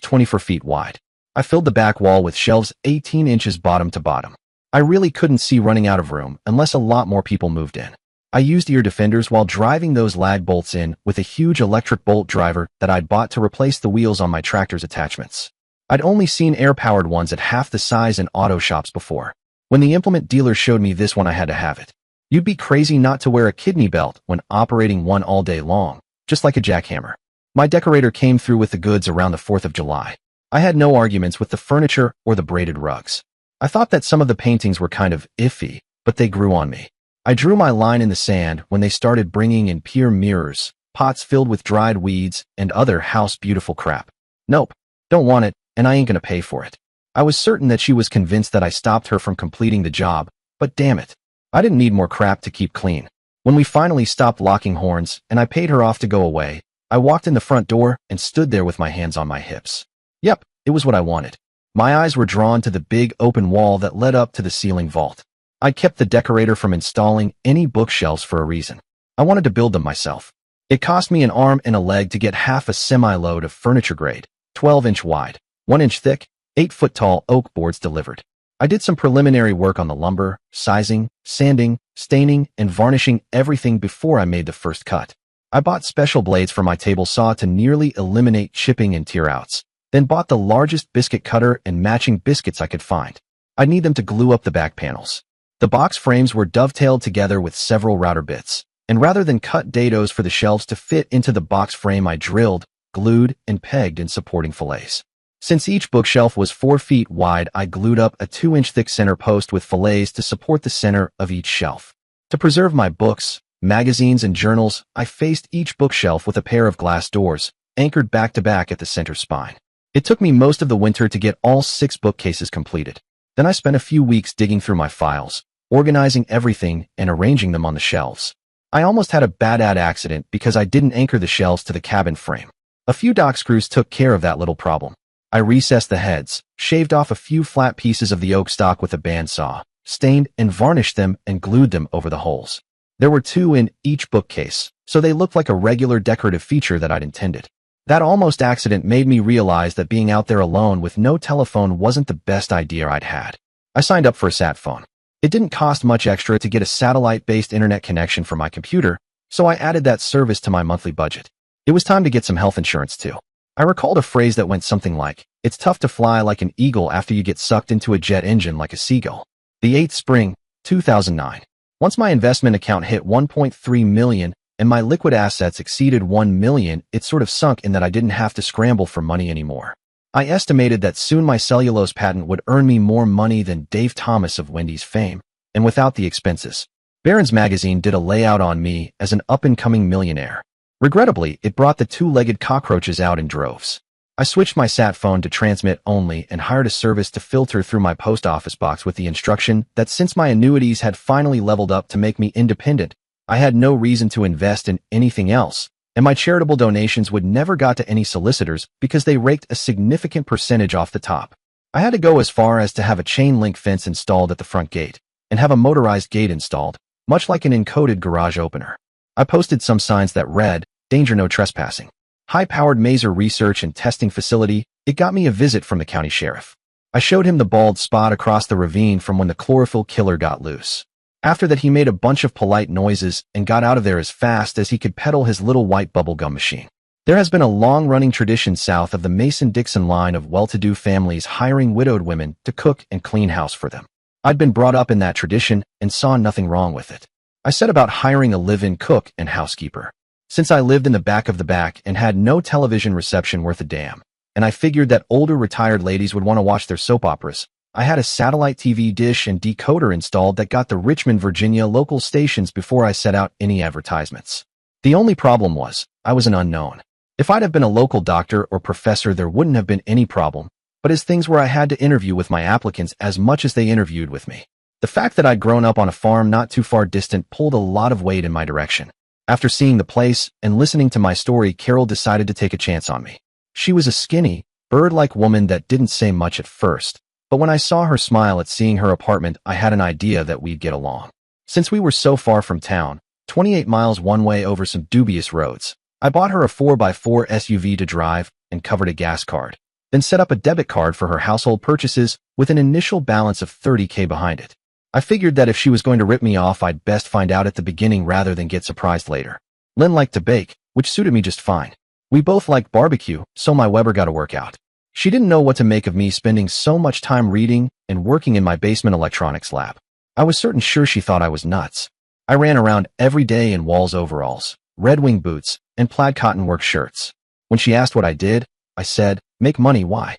[SPEAKER 2] 24 feet wide. I filled the back wall with shelves 18 inches bottom to bottom. I really couldn't see running out of room unless a lot more people moved in. I used ear defenders while driving those lag bolts in with a huge electric bolt driver that I'd bought to replace the wheels on my tractor's attachments. I'd only seen air-powered ones at half the size in auto shops before. When the implement dealer showed me this one, I had to have it. You'd be crazy not to wear a kidney belt when operating one all day long, just like a jackhammer. My decorator came through with the goods around the 4th of July. I had no arguments with the furniture or the braided rugs. I thought that some of the paintings were kind of iffy, but they grew on me. I drew my line in the sand when they started bringing in pier mirrors, pots filled with dried weeds, and other house beautiful crap. Nope, don't want it, and I ain't gonna pay for it. I was certain that she was convinced that I stopped her from completing the job, but damn it, I didn't need more crap to keep clean. When we finally stopped locking horns and I paid her off to go away, I walked in the front door and stood there with my hands on my hips. Yep, it was what I wanted. My eyes were drawn to the big open wall that led up to the ceiling vault. I kept the decorator from installing any bookshelves for a reason. I wanted to build them myself. It cost me an arm and a leg to get half a semi-load of furniture grade, 12-inch wide, 1-inch thick, 8-foot tall oak boards delivered. I did some preliminary work on the lumber, sizing, sanding, staining, and varnishing everything before I made the first cut. I bought special blades for my table saw to nearly eliminate chipping and tear-outs, then bought the largest biscuit cutter and matching biscuits I could find. I'd need them to glue up the back panels. The box frames were dovetailed together with several router bits, and rather than cut dados for the shelves to fit into the box frame, I drilled, glued, and pegged in supporting fillets. Since each bookshelf was 4 feet wide, I glued up a 2-inch thick center post with fillets to support the center of each shelf. To preserve my books, magazines, and journals, I faced each bookshelf with a pair of glass doors, anchored back to back at the center spine. It took me most of the winter to get all 6 bookcases completed. Then I spent a few weeks digging through my files, organizing everything, and arranging them on the shelves. I almost had a bad accident because I didn't anchor the shelves to the cabin frame. A few dock screws took care of that little problem. I recessed the heads, shaved off a few flat pieces of the oak stock with a bandsaw, stained and varnished them, and glued them over the holes. There were 2 in each bookcase, so they looked like a regular decorative feature that I'd intended. That almost accident made me realize that being out there alone with no telephone wasn't the best idea I'd had. I signed up for a sat phone. It didn't cost much extra to get a satellite-based internet connection for my computer, so I added that service to my monthly budget. It was time to get some health insurance too. I recalled a phrase that went something like, "It's tough to fly like an eagle after you get sucked into a jet engine like a seagull." The 8th spring, 2009. Once my investment account hit 1.3 million and my liquid assets exceeded 1 million, it sort of sunk in that I didn't have to scramble for money anymore. I estimated that soon my cellulose patent would earn me more money than Dave Thomas of Wendy's fame, and without the expenses. Barron's magazine did a layout on me as an up-and-coming millionaire. Regrettably, it brought the 2-legged cockroaches out in droves. I switched my sat phone to transmit only and hired a service to filter through my post office box with the instruction that since my annuities had finally leveled up to make me independent, I had no reason to invest in anything else, and my charitable donations would never got to any solicitors because they raked a significant percentage off the top. I had to go as far as to have a chain-link fence installed at the front gate and have a motorized gate installed, much like an encoded garage opener. I posted some signs that read, "Danger no trespassing." High-powered Maser research and testing facility. It got me a visit from the county sheriff. I showed him the bald spot across the ravine from when the chlorophyll killer got loose. After that, he made a bunch of polite noises and got out of there as fast as he could pedal his little white bubblegum machine. There has been a long-running tradition south of the Mason-Dixon line of well-to-do families hiring widowed women to cook and clean house for them. I'd been brought up in that tradition and saw nothing wrong with it. I set about hiring a live-in cook and housekeeper. Since I lived in the back of the back and had no television reception worth a damn, and I figured that older retired ladies would want to watch their soap operas, I had a satellite TV dish and decoder installed that got the Richmond, Virginia local stations before I set out any advertisements. The only problem was, I was an unknown. If I'd have been a local doctor or professor, there wouldn't have been any problem, but as things were, I had to interview with my applicants as much as they interviewed with me. The fact that I'd grown up on a farm not too far distant pulled a lot of weight in my direction. After seeing the place and listening to my story, Carol decided to take a chance on me. She was a skinny, bird-like woman that didn't say much at first, but when I saw her smile at seeing her apartment, I had an idea that we'd get along. Since we were so far from town, 28 miles one way over some dubious roads, I bought her a 4x4 SUV to drive and covered a gas card, then set up a debit card for her household purchases with an initial balance of $30K behind it. I figured that if she was going to rip me off, I'd best find out at the beginning rather than get surprised later. Lynn liked to bake, which suited me just fine. We both liked barbecue, so my Weber got a workout. She didn't know what to make of me spending so much time reading and working in my basement electronics lab. I was sure she thought I was nuts. I ran around every day in Walls overalls, Red Wing boots, and plaid cotton work shirts. When she asked what I did, I said, make money, why?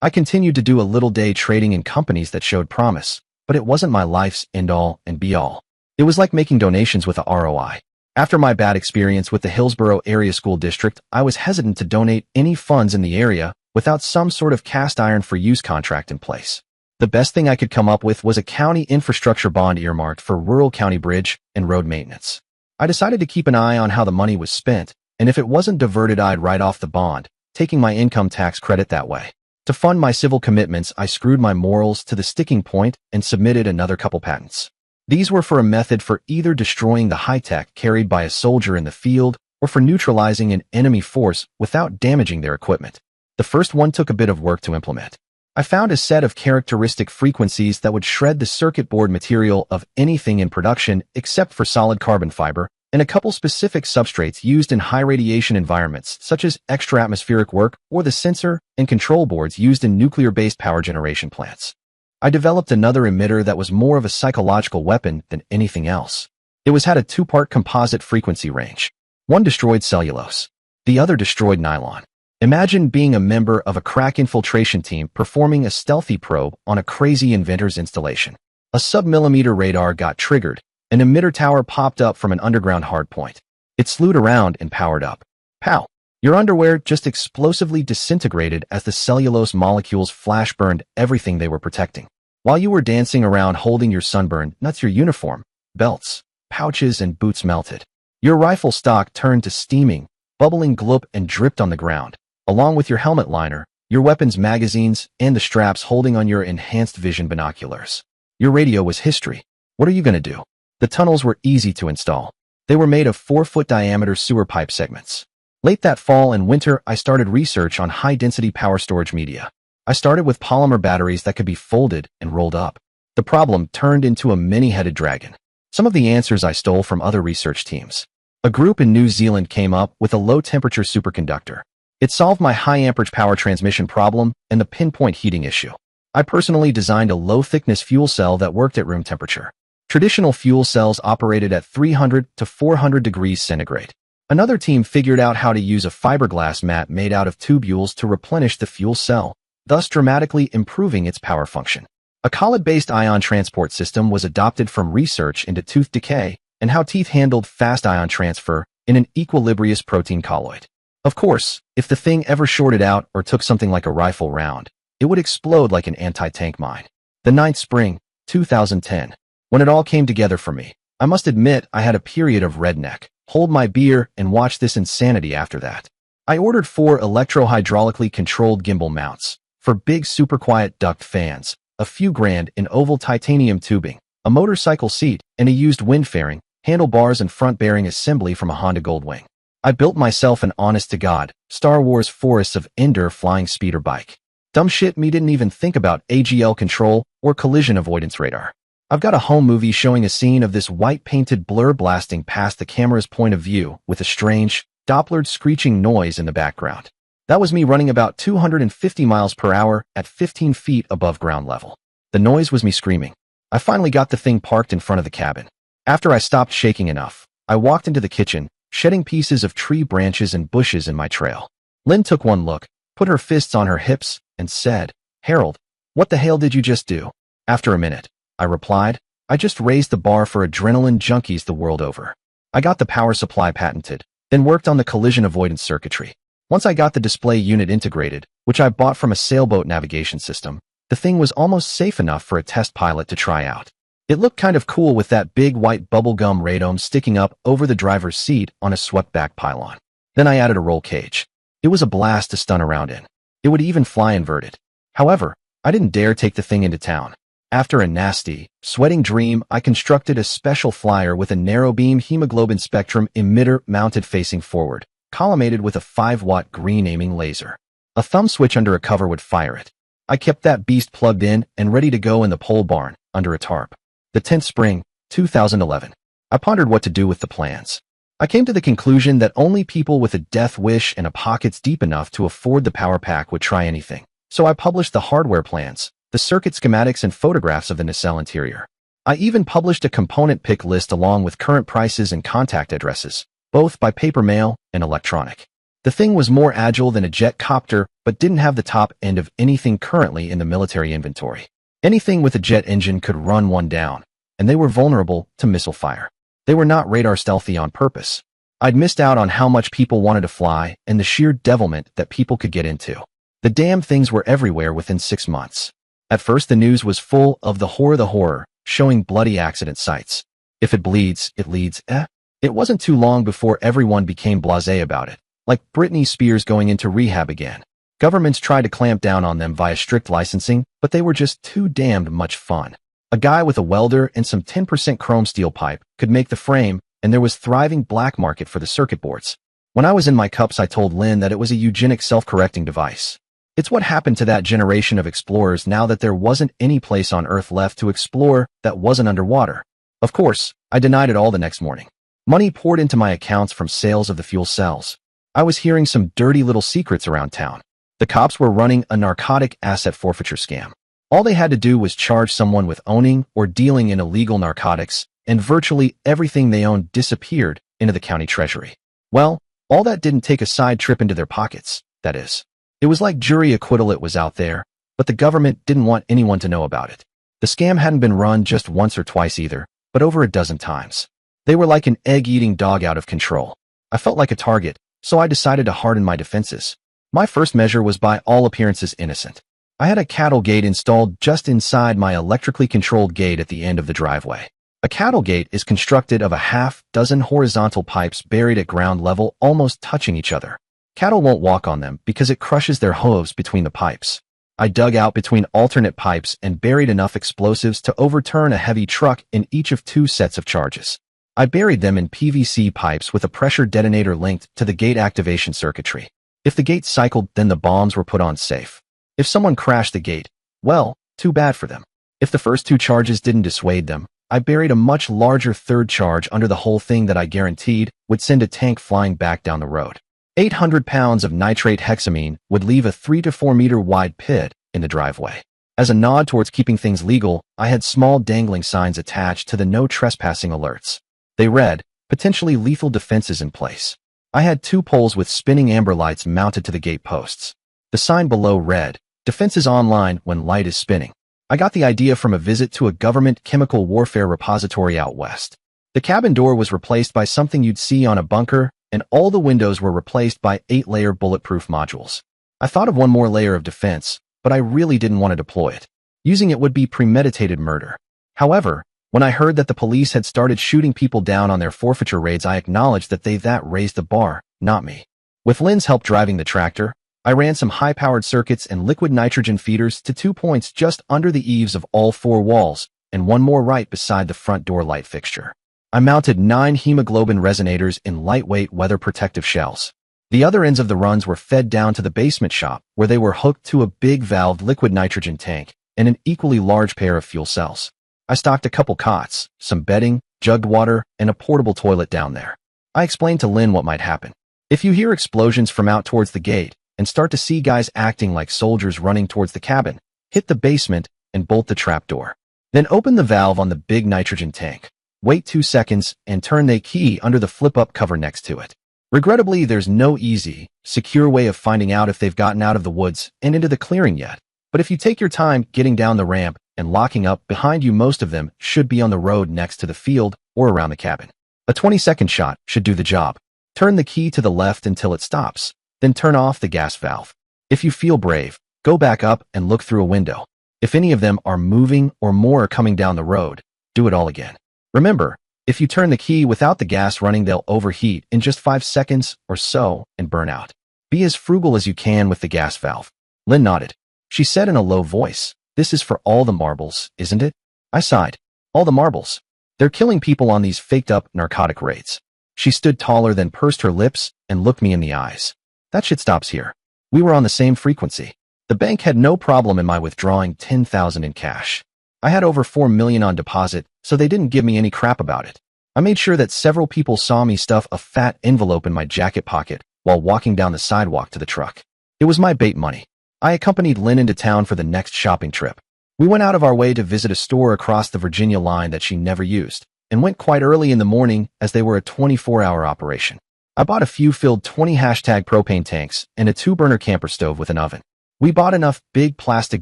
[SPEAKER 2] I continued to do a little day trading in companies that showed promise, but it wasn't my life's end-all and be-all. It was like making donations with a ROI. After my bad experience with the Hillsborough Area School District, I was hesitant to donate any funds in the area without some sort of cast iron for use contract in place. The best thing I could come up with was a county infrastructure bond earmarked for rural county bridge and road maintenance. I decided to keep an eye on how the money was spent, and if it wasn't diverted, I'd write off the bond, taking my income tax credit that way. To fund my civil commitments, I screwed my morals to the sticking point and submitted another couple patents. These were for a method for either destroying the high-tech carried by a soldier in the field or for neutralizing an enemy force without damaging their equipment. The first one took a bit of work to implement. I found a set of characteristic frequencies that would shred the circuit board material of anything in production except for solid carbon fiber, and a couple specific substrates used in high radiation environments such as extra-atmospheric work or the sensor and control boards used in nuclear-based power generation plants. I developed another emitter that was more of a psychological weapon than anything else. It had a two-part composite frequency range. One destroyed cellulose. The other destroyed nylon. Imagine being a member of a crack infiltration team performing a stealthy probe on a crazy inventor's installation. A sub-millimeter radar got triggered. An emitter tower popped up from an underground hardpoint. It slewed around and powered up. Pow! Your underwear just explosively disintegrated as the cellulose molecules flash burned everything they were protecting. While you were dancing around holding your sunburn, nuts, your uniform, belts, pouches, and boots melted. Your rifle stock turned to steaming, bubbling gloop and dripped on the ground, along with your helmet liner, your weapons magazines, and the straps holding on your enhanced vision binoculars. Your radio was history. What are you going to do? The tunnels were easy to install. They were made of 4-foot diameter sewer pipe segments. Late that fall and winter, I started research on high-density power storage media. I started with polymer batteries that could be folded and rolled up. The problem turned into a many-headed dragon. Some of the answers I stole from other research teams. A group in New Zealand came up with a low-temperature superconductor. It solved my high-amperage power transmission problem and the pinpoint heating issue. I personally designed a low-thickness fuel cell that worked at room temperature. Traditional fuel cells operated at 300 to 400 degrees centigrade. Another team figured out how to use a fiberglass mat made out of tubules to replenish the fuel cell, thus dramatically improving its power function. A colloid-based ion transport system was adopted from research into tooth decay and how teeth handled fast ion transfer in an equilibrious protein colloid. Of course, if the thing ever shorted out or took something like a rifle round, it would explode like an anti-tank mine. The 9th spring, 2010. When it all came together for me, I must admit I had a period of redneck. Hold my beer and watch this insanity after that. I ordered 4 electro-hydraulically controlled gimbal mounts for big super quiet duct fans, a few grand in oval titanium tubing, a motorcycle seat, and a used wind fairing, handlebars and front bearing assembly from a Honda Goldwing. I built myself an honest-to-God, Star Wars Forests of Endor flying speeder bike. Dumb shit me didn't even think about AGL control or collision avoidance radar. I've got a home movie showing a scene of this white-painted blur blasting past the camera's point of view with a strange, Dopplered screeching noise in the background. That was me running about 250 miles per hour at 15 feet above ground level. The noise was me screaming. I finally got the thing parked in front of the cabin. After I stopped shaking enough, I walked into the kitchen, shedding pieces of tree branches and bushes in my trail. Lynn took one look, put her fists on her hips, and said, "Harold, what the hell did you just do?" After a minute, I replied, "I just raised the bar for adrenaline junkies the world over. I got the power supply patented, then worked on the collision avoidance circuitry. Once I got the display unit integrated, which I bought from a sailboat navigation system, the thing was almost safe enough for a test pilot to try out. It looked kind of cool with that big white bubblegum radome sticking up over the driver's seat on a swept-back pylon. Then I added a roll cage. It was a blast to stun around in. It would even fly inverted. However, I didn't dare take the thing into town. After a nasty, sweating dream, I constructed a special flyer with a narrow-beam hemoglobin spectrum emitter mounted facing forward, collimated with a 5-watt green aiming laser. A thumb switch under a cover would fire it. I kept that beast plugged in and ready to go in the pole barn, under a tarp. The 10th spring, 2011. I pondered what to do with the plans. I came to the conclusion that only people with a death wish and a pockets deep enough to afford the power pack would try anything. So I published the hardware plans, the circuit schematics and photographs of the nacelle interior. I even published a component pick list along with current prices and contact addresses, both by paper mail and electronic. The thing was more agile than a jet copter, but didn't have the top end of anything currently in the military inventory. Anything with a jet engine could run one down, and they were vulnerable to missile fire. They were not radar stealthy on purpose. I'd missed out on how much people wanted to fly and the sheer devilment that people could get into. The damn things were everywhere within 6 months. At first the news was full of the horror, showing bloody accident sites. If it bleeds, it leads, It wasn't too long before everyone became blasé about it, like Britney Spears going into rehab again. Governments tried to clamp down on them via strict licensing, but they were just too damned much fun. A guy with a welder and some 10% chrome steel pipe could make the frame, and there was thriving black market for the circuit boards. When I was in my cups, I told Lynn that it was a eugenic self-correcting device. It's what happened to that generation of explorers now that there wasn't any place on Earth left to explore that wasn't underwater. Of course, I denied it all the next morning. Money poured into my accounts from sales of the fuel cells. I was hearing some dirty little secrets around town. The cops were running a narcotic asset forfeiture scam. All they had to do was charge someone with owning or dealing in illegal narcotics, and virtually everything they owned disappeared into the county treasury. Well, all that didn't take a side trip into their pockets, that is. It was like jury acquittal. It was out there, but the government didn't want anyone to know about it. The scam hadn't been run just once or twice either, but over a dozen times. They were like an egg-eating dog out of control. I felt like a target, so I decided to harden my defenses. My first measure was by all appearances innocent. I had a cattle gate installed just inside my electrically controlled gate at the end of the driveway. A cattle gate is constructed of a half-dozen horizontal pipes buried at ground level, almost touching each other. Cattle won't walk on them because it crushes their hooves between the pipes. I dug out between alternate pipes and buried enough explosives to overturn a heavy truck in each of 2 sets of charges. I buried them in PVC pipes with a pressure detonator linked to the gate activation circuitry. If the gate cycled, then the bombs were put on safe. If someone crashed the gate, well, too bad for them. If the first 2 charges didn't dissuade them, I buried a much larger 3rd charge under the whole thing that I guaranteed would send a tank flying back down the road. 800 pounds of nitrate hexamine would leave a 3 to 4 meter wide pit in the driveway. As a nod towards keeping things legal, I had small dangling signs attached to the no trespassing alerts. They read, potentially lethal defenses in place. I had 2 poles with spinning amber lights mounted to the gate posts. The sign below read, defenses online when light is spinning. I got the idea from a visit to a government chemical warfare repository out west. The cabin door was replaced by something you'd see on a bunker, and all the windows were replaced by 8-layer bulletproof modules. I thought of one more layer of defense, but I really didn't want to deploy it. Using it would be premeditated murder. However, when I heard that the police had started shooting people down on their forfeiture raids, I acknowledged that that raised the bar, not me. With Lynn's help driving the tractor, I ran some high-powered circuits and liquid nitrogen feeders to 2 points just under the eaves of all 4 walls, and one more right beside the front door light fixture. I mounted 9 hemoglobin resonators in lightweight weather protective shells. The other ends of the runs were fed down to the basement shop, where they were hooked to a big valved liquid nitrogen tank and an equally large pair of fuel cells. I stocked a couple cots, some bedding, jugged water, and a portable toilet down there. I explained to Lynn what might happen. If you hear explosions from out towards the gate and start to see guys acting like soldiers running towards the cabin, hit the basement and bolt the trap door. Then open the valve on the big nitrogen tank. Wait 2 seconds and turn the key under the flip-up cover next to it. Regrettably, there's no easy, secure way of finding out if they've gotten out of the woods and into the clearing yet. But if you take your time getting down the ramp and locking up behind you, most of them should be on the road next to the field or around the cabin. A 20-second shot should do the job. Turn the key to the left until it stops, then turn off the gas valve. If you feel brave, go back up and look through a window. If any of them are moving or more are coming down the road, do it all again. Remember, if you turn the key without the gas running, they'll overheat in just 5 seconds or so and burn out. Be as frugal as you can with the gas valve. Lynn nodded. She said in a low voice, "This is for all the marbles, isn't it?" I sighed. All the marbles. They're killing people on these faked-up narcotic raids. She stood taller, then pursed her lips and looked me in the eyes. That shit stops here. We were on the same frequency. The bank had no problem in my withdrawing $10,000 in cash. I had over $4 million on deposit, so they didn't give me any crap about it. I made sure that several people saw me stuff a fat envelope in my jacket pocket while walking down the sidewalk to the truck. It was my bait money. I accompanied Lynn into town for the next shopping trip. We went out of our way to visit a store across the Virginia line that she never used, and went quite early in the morning as they were a 24-hour operation. I bought a few filled 20 propane tanks and a 2-burner camper stove with an oven. We bought enough big plastic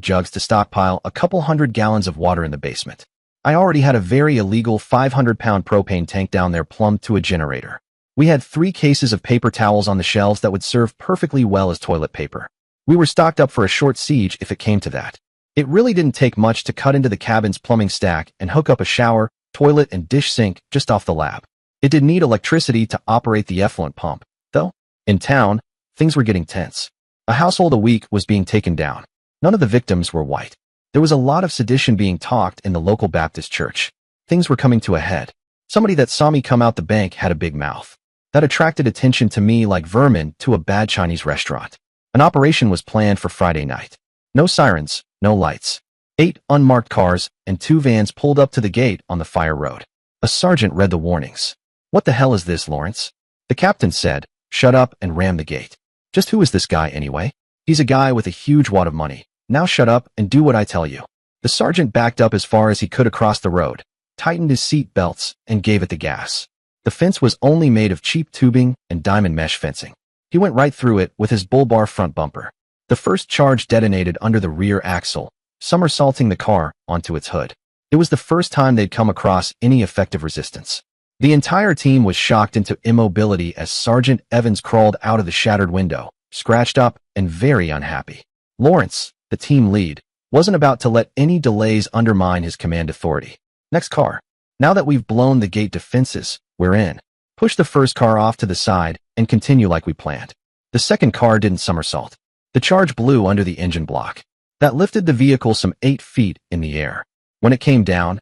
[SPEAKER 2] jugs to stockpile a couple hundred gallons of water in the basement. I already had a very illegal 500-pound propane tank down there plumbed to a generator. We had 3 cases of paper towels on the shelves that would serve perfectly well as toilet paper. We were stocked up for a short siege if it came to that. It really didn't take much to cut into the cabin's plumbing stack and hook up a shower, toilet, and dish sink just off the lab. It did need electricity to operate the effluent pump, though. In town, things were getting tense. A household a week was being taken down. None of the victims were white. There was a lot of sedition being talked in the local Baptist church. Things were coming to a head. Somebody that saw me come out the bank had a big mouth. That attracted attention to me like vermin to a bad Chinese restaurant. An operation was planned for Friday night. No sirens, no lights. 8 unmarked cars and 2 vans pulled up to the gate on the fire road. A sergeant read the warnings. "What the hell is this, Lawrence?" The captain said, "Shut up and ram the gate." "Just who is this guy anyway?" "He's a guy with a huge wad of money. Now shut up and do what I tell you." The sergeant backed up as far as he could across the road, tightened his seat belts, and gave it the gas. The fence was only made of cheap tubing and diamond mesh fencing. He went right through it with his bull bar front bumper. The first charge detonated under the rear axle, somersaulting the car onto its hood. It was the first time they'd come across any effective resistance. The entire team was shocked into immobility as Sergeant Evans crawled out of the shattered window, scratched up and very unhappy. Lawrence, the team lead, wasn't about to let any delays undermine his command authority. "Next car. Now that we've blown the gate defenses, we're in. Push the first car off to the side and continue like we planned." The second car didn't somersault. The charge blew under the engine block. That lifted the vehicle some 8 feet in the air. When it came down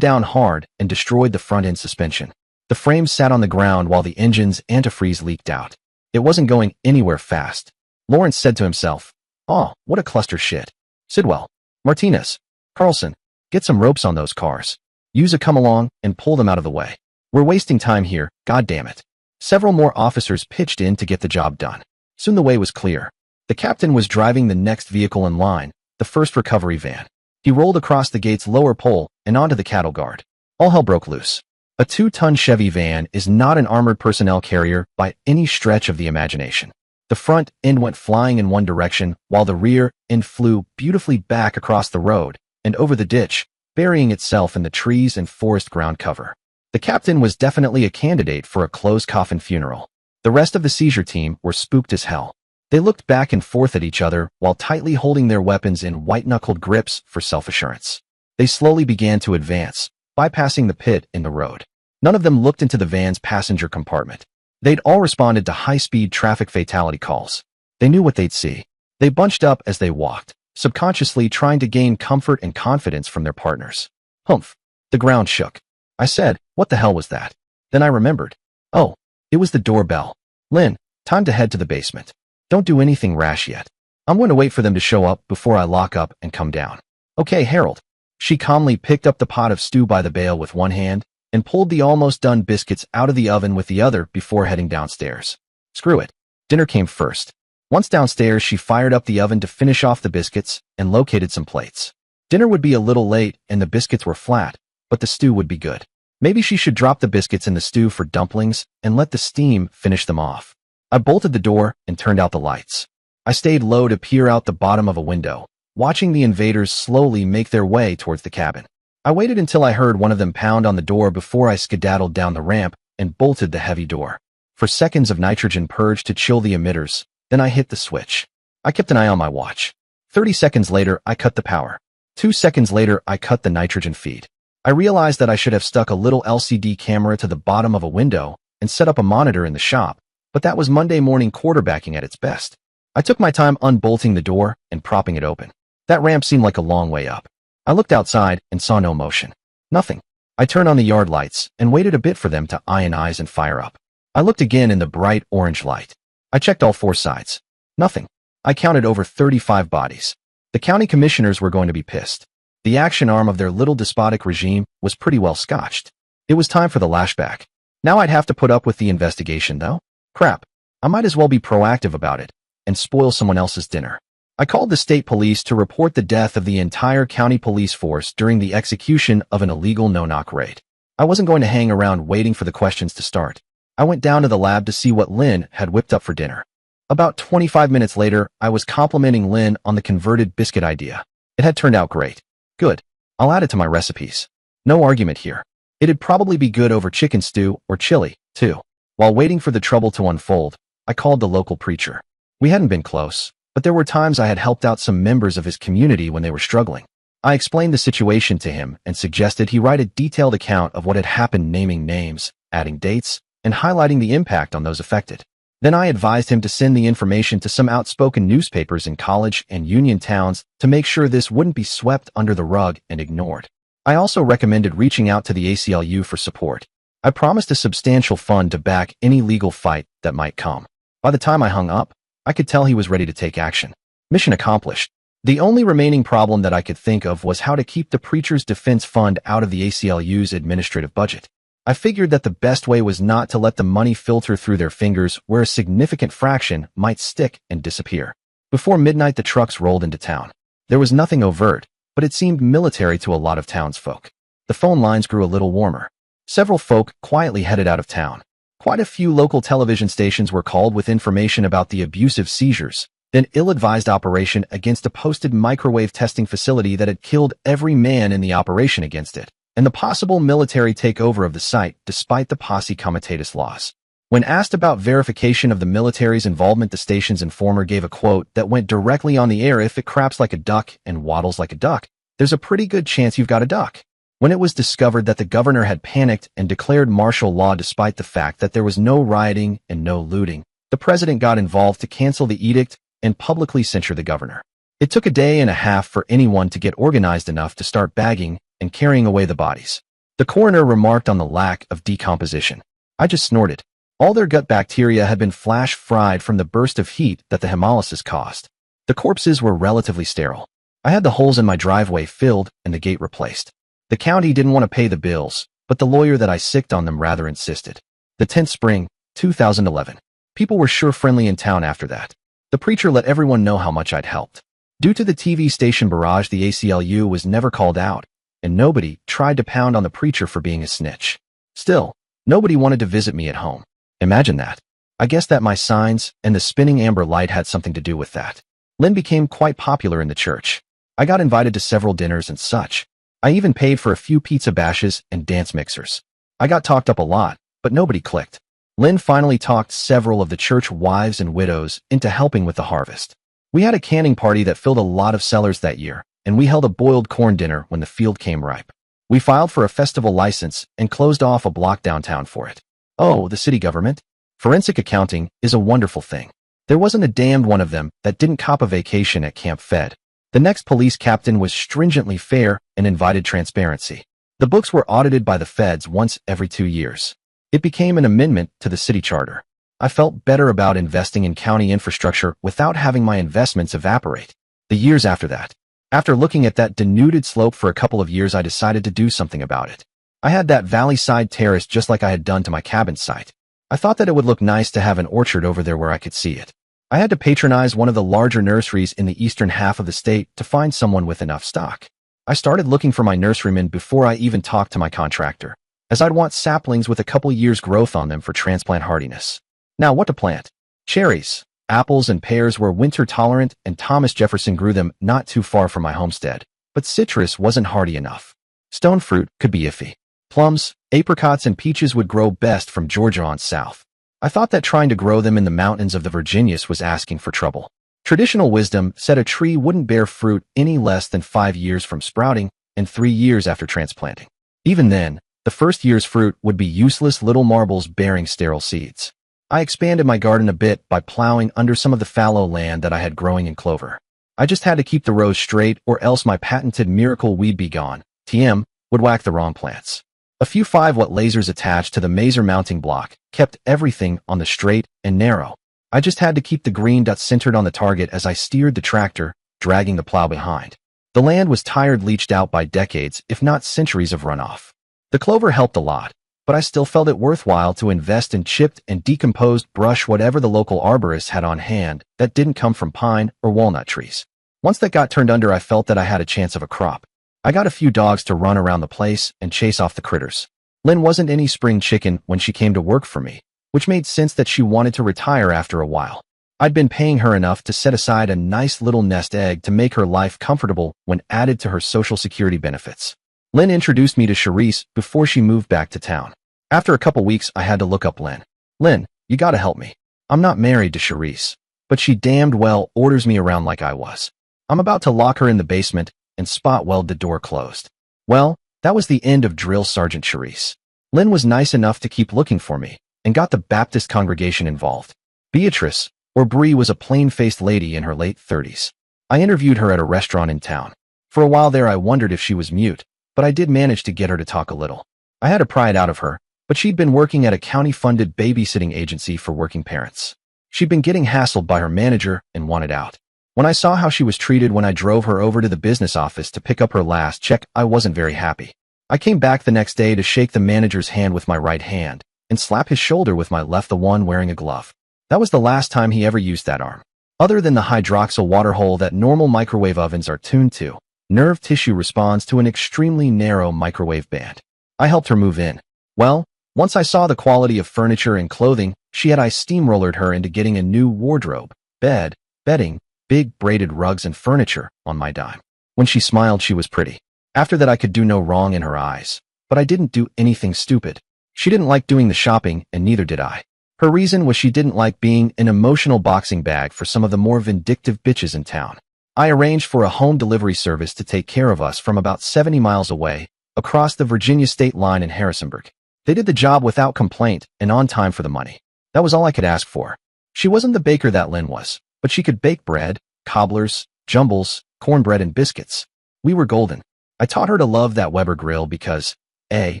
[SPEAKER 2] hard and destroyed the front-end suspension. The frame sat on the ground while the engine's antifreeze leaked out. It wasn't going anywhere fast. Lawrence said to himself, "Oh, what a cluster shit. Sidwell, Martinez, Carlson, get some ropes on those cars. Use a come-along and pull them out of the way. We're wasting time here, goddammit." Several more officers pitched in to get the job done. Soon the way was clear. The captain was driving the next vehicle in line, the first recovery van. He rolled across the gate's lower pole and onto the cattle guard. All hell broke loose. A 2-ton Chevy van is not an armored personnel carrier by any stretch of the imagination. The front end went flying in one direction, while the rear end flew beautifully back across the road and over the ditch, burying itself in the trees and forest ground cover. The captain was definitely a candidate for a closed coffin funeral. The rest of the seizure team were spooked as hell. They looked back and forth at each other while tightly holding their weapons in white-knuckled grips for self-assurance. They slowly began to advance, bypassing the pit in the road. None of them looked into the van's passenger compartment. They'd all responded to high-speed traffic fatality calls. They knew what they'd see. They bunched up as they walked, subconsciously trying to gain comfort and confidence from their partners. Humph. The ground shook. I said, "What the hell was that?" Then I remembered. Oh, it was the doorbell. "Lynn, time to head to the basement. Don't do anything rash yet. I'm going to wait for them to show up before I lock up and come down." "Okay, Harold." She calmly picked up the pot of stew by the bale with one hand and pulled the almost done biscuits out of the oven with the other before heading downstairs. Screw it. Dinner came first. Once downstairs, she fired up the oven to finish off the biscuits and located some plates. Dinner would be a little late and the biscuits were flat, but the stew would be good. Maybe she should drop the biscuits in the stew for dumplings and let the steam finish them off. I bolted the door and turned out the lights. I stayed low to peer out the bottom of a window, watching the invaders slowly make their way towards the cabin. I waited until I heard one of them pound on the door before I skedaddled down the ramp and bolted the heavy door. For seconds of nitrogen purged to chill the emitters, then I hit the switch. I kept an eye on my watch. 30 seconds later, I cut the power. 2 seconds later, I cut the nitrogen feed. I realized that I should have stuck a little LCD camera to the bottom of a window and set up a monitor in the shop, but that was Monday morning quarterbacking at its best. I took my time unbolting the door and propping it open. That ramp seemed like a long way up. I looked outside and saw no motion. Nothing. I turned on the yard lights and waited a bit for them to ionize and fire up. I looked again in the bright orange light. I checked all 4 sides. Nothing. I counted over 35 bodies. The county commissioners were going to be pissed. The action arm of their little despotic regime was pretty well scotched. It was time for the lashback. Now I'd have to put up with the investigation, though? Crap. I might as well be proactive about it and spoil someone else's dinner. I called the state police to report the death of the entire county police force during the execution of an illegal no-knock raid. I wasn't going to hang around waiting for the questions to start. I went down to the lab to see what Lynn had whipped up for dinner. About 25 minutes later, I was complimenting Lynn on the converted biscuit idea. It had turned out great. Good. I'll add it to my recipes. No argument here. It'd probably be good over chicken stew or chili, too. While waiting for the trouble to unfold, I called the local preacher. We hadn't been close, but there were times I had helped out some members of his community when they were struggling. I explained the situation to him and suggested he write a detailed account of what had happened, naming names, adding dates, and highlighting the impact on those affected. Then I advised him to send the information to some outspoken newspapers in college and union towns to make sure this wouldn't be swept under the rug and ignored. I also recommended reaching out to the ACLU for support. I promised a substantial fund to back any legal fight that might come. By the time I hung up, I could tell he was ready to take action. Mission accomplished. The only remaining problem that I could think of was how to keep the preacher's defense fund out of the ACLU's administrative budget. I figured that the best way was not to let the money filter through their fingers where a significant fraction might stick and disappear. Before midnight, the trucks rolled into town. There was nothing overt, but it seemed military to a lot of townsfolk. The phone lines grew a little warmer. Several folk quietly headed out of town. Quite a few local television stations were called with information about the abusive seizures, an ill-advised operation against a posted microwave testing facility that had killed every man in the operation against it, and the possible military takeover of the site despite the posse comitatus laws. When asked about verification of the military's involvement, the station's informer gave a quote that went directly on the air: "If it craps like a duck and waddles like a duck, there's a pretty good chance you've got a duck." When it was discovered that the governor had panicked and declared martial law despite the fact that there was no rioting and no looting, the president got involved to cancel the edict and publicly censure the governor. It took a day and a half for anyone to get organized enough to start bagging and carrying away the bodies. The coroner remarked on the lack of decomposition. I just snorted. All their gut bacteria had been flash fried from the burst of heat that the hemolysis caused. The corpses were relatively sterile. I had the holes in my driveway filled and the gate replaced. The county didn't want to pay the bills, but the lawyer that I sicked on them rather insisted. The 10th spring, 2011. People were sure friendly in town after that. The preacher let everyone know how much I'd helped. Due to the TV station barrage, the ACLU was never called out, and nobody tried to pound on the preacher for being a snitch. Still, nobody wanted to visit me at home. Imagine that. I guess that my signs and the spinning amber light had something to do with that. Lynn became quite popular in the church. I got invited to several dinners and such. I even paid for a few pizza bashes and dance mixers. I got talked up a lot, but nobody clicked. Lynn finally talked several of the church wives and widows into helping with the harvest. We had a canning party that filled a lot of cellars that year, and we held a boiled corn dinner when the field came ripe. We filed for a festival license and closed off a block downtown for it. Oh, the city government? Forensic accounting is a wonderful thing. There wasn't a damned one of them that didn't cop a vacation at Camp Fed. The next police captain was stringently fair and invited transparency. The books were audited by the feds once every 2 years. It became an amendment to the city charter. I felt better about investing in county infrastructure without having my investments evaporate. The years after that. After looking at that denuded slope for a couple of years, I decided to do something about it. I had that valley side terrace just like I had done to my cabin site. I thought that it would look nice to have an orchard over there where I could see it. I had to patronize one of the larger nurseries in the eastern half of the state to find someone with enough stock. I started looking for my nurseryman before I even talked to my contractor, as I'd want saplings with a couple years growth on them for transplant hardiness. Now what to plant? Cherries, apples, and pears were winter tolerant, and Thomas Jefferson grew them not too far from my homestead, but citrus wasn't hardy enough. Stone fruit could be iffy. Plums, apricots, and peaches would grow best from Georgia on south. I thought that trying to grow them in the mountains of the Virginias was asking for trouble. Traditional wisdom said a tree wouldn't bear fruit any less than 5 years from sprouting and 3 years after transplanting. Even then, the first year's fruit would be useless little marbles bearing sterile seeds. I expanded my garden a bit by plowing under some of the fallow land that I had growing in clover. I just had to keep the rows straight or else my patented miracle weed be gone, TM, would whack the wrong plants. A few 5-watt lasers attached to the mazer mounting block kept everything on the straight and narrow. I just had to keep the green dot centered on the target as I steered the tractor, dragging the plow behind. The land was tired, leached out by decades, if not centuries of runoff. The clover helped a lot, but I still felt it worthwhile to invest in chipped and decomposed brush, whatever the local arborist had on hand, that didn't come from pine or walnut trees. Once that got turned under, I felt that I had a chance of a crop. I got a few dogs to run around the place and chase off the critters. Lynn wasn't any spring chicken when she came to work for me, which made sense that she wanted to retire after a while. I'd been paying her enough to set aside a nice little nest egg to make her life comfortable when added to her Social Security benefits. Lynn introduced me to Charisse before she moved back to town. After a couple weeks, I had to look up Lynn. Lynn, you gotta help me. I'm not married to Charisse, but she damned well orders me around like I was. I'm about to lock her in the basement and spot weld the door closed. Well, that was the end of Drill Sergeant Charisse. Lynn was nice enough to keep looking for me and got the Baptist congregation involved. Beatrice, or Bree, was a plain-faced lady in her late 30s. I interviewed her at a restaurant in town. For a while there, I wondered if she was mute, but I did manage to get her to talk a little. I had to pry it out of her, but she'd been working at a county-funded babysitting agency for working parents. She'd been getting hassled by her manager and wanted out. When I saw how she was treated when I drove her over to the business office to pick up her last check, I wasn't very happy. I came back the next day to shake the manager's hand with my right hand and slap his shoulder with my left, the one wearing a glove. That was the last time he ever used that arm. Other than the hydroxyl water hole that normal microwave ovens are tuned to, nerve tissue responds to an extremely narrow microwave band. I helped her move in. Well, once I saw the quality of furniture and clothing, she had I steamrollered her into getting a new wardrobe, bed, bedding, big braided rugs and furniture on my dime. When she smiled, she was pretty. After that, I could do no wrong in her eyes, but I didn't do anything stupid. She didn't like doing the shopping, and neither did I. Her reason was she didn't like being an emotional boxing bag for some of the more vindictive bitches in town. I arranged for a home delivery service to take care of us from about 70 miles away, across the Virginia state line in Harrisonburg. They did the job without complaint and on time for the money. That was all I could ask for. She wasn't the baker that Lynn was, but she could bake bread, cobblers, jumbles, cornbread, and biscuits. We were golden. I taught her to love that Weber grill because A,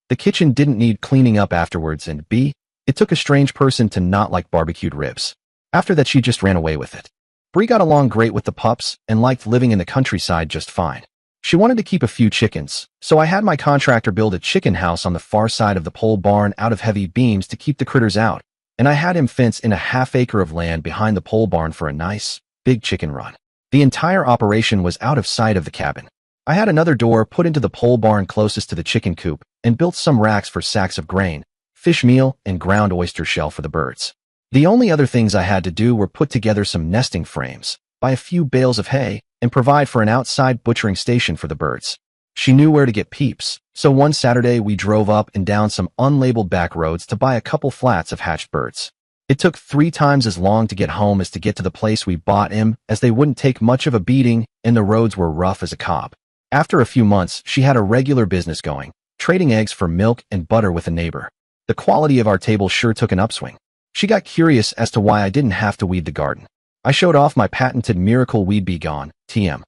[SPEAKER 2] the kitchen didn't need cleaning up afterwards, and B, it took a strange person to not like barbecued ribs. After that, she just ran away with it. Bree got along great with the pups and liked living in the countryside just fine. She wanted to keep a few chickens, so I had my contractor build a chicken house on the far side of the pole barn out of heavy beams to keep the critters out, and I had him fence in a half-acre of land behind the pole barn for a nice, big chicken run. The entire operation was out of sight of the cabin. I had another door put into the pole barn closest to the chicken coop and built some racks for sacks of grain, fish meal, and ground oyster shell for the birds. The only other things I had to do were put together some nesting frames, buy a few bales of hay, and provide for an outside butchering station for the birds. She knew where to get peeps, so one Saturday we drove up and down some unlabeled back roads to buy a couple flats of hatched birds. It took 3 times as long to get home as to get to the place we bought him, as they wouldn't take much of a beating and the roads were rough as a cob. After a few months, she had a regular business going, trading eggs for milk and butter with a neighbor. The quality of our table sure took an upswing. She got curious as to why I didn't have to weed the garden. I showed off my patented Miracle Weed Be Gone, TM.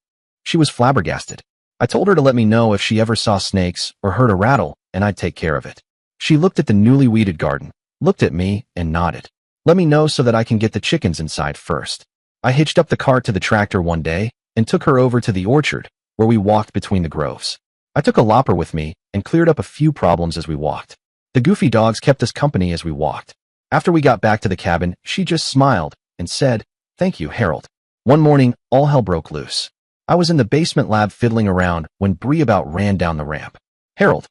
[SPEAKER 2] She was flabbergasted. I told her to let me know if she ever saw snakes or heard a rattle, and I'd take care of it. She looked at the newly weeded garden, looked at me, and nodded. Let me know so that I can get the chickens inside first. I hitched up the cart to the tractor one day and took her over to the orchard, where we walked between the groves. I took a lopper with me and cleared up a few problems as we walked. The goofy dogs kept us company as we walked. After we got back to the cabin, she just smiled and said, "Thank you, Harold." One morning, all hell broke loose. I was in the basement lab fiddling around when Bree about ran down the ramp. Harold,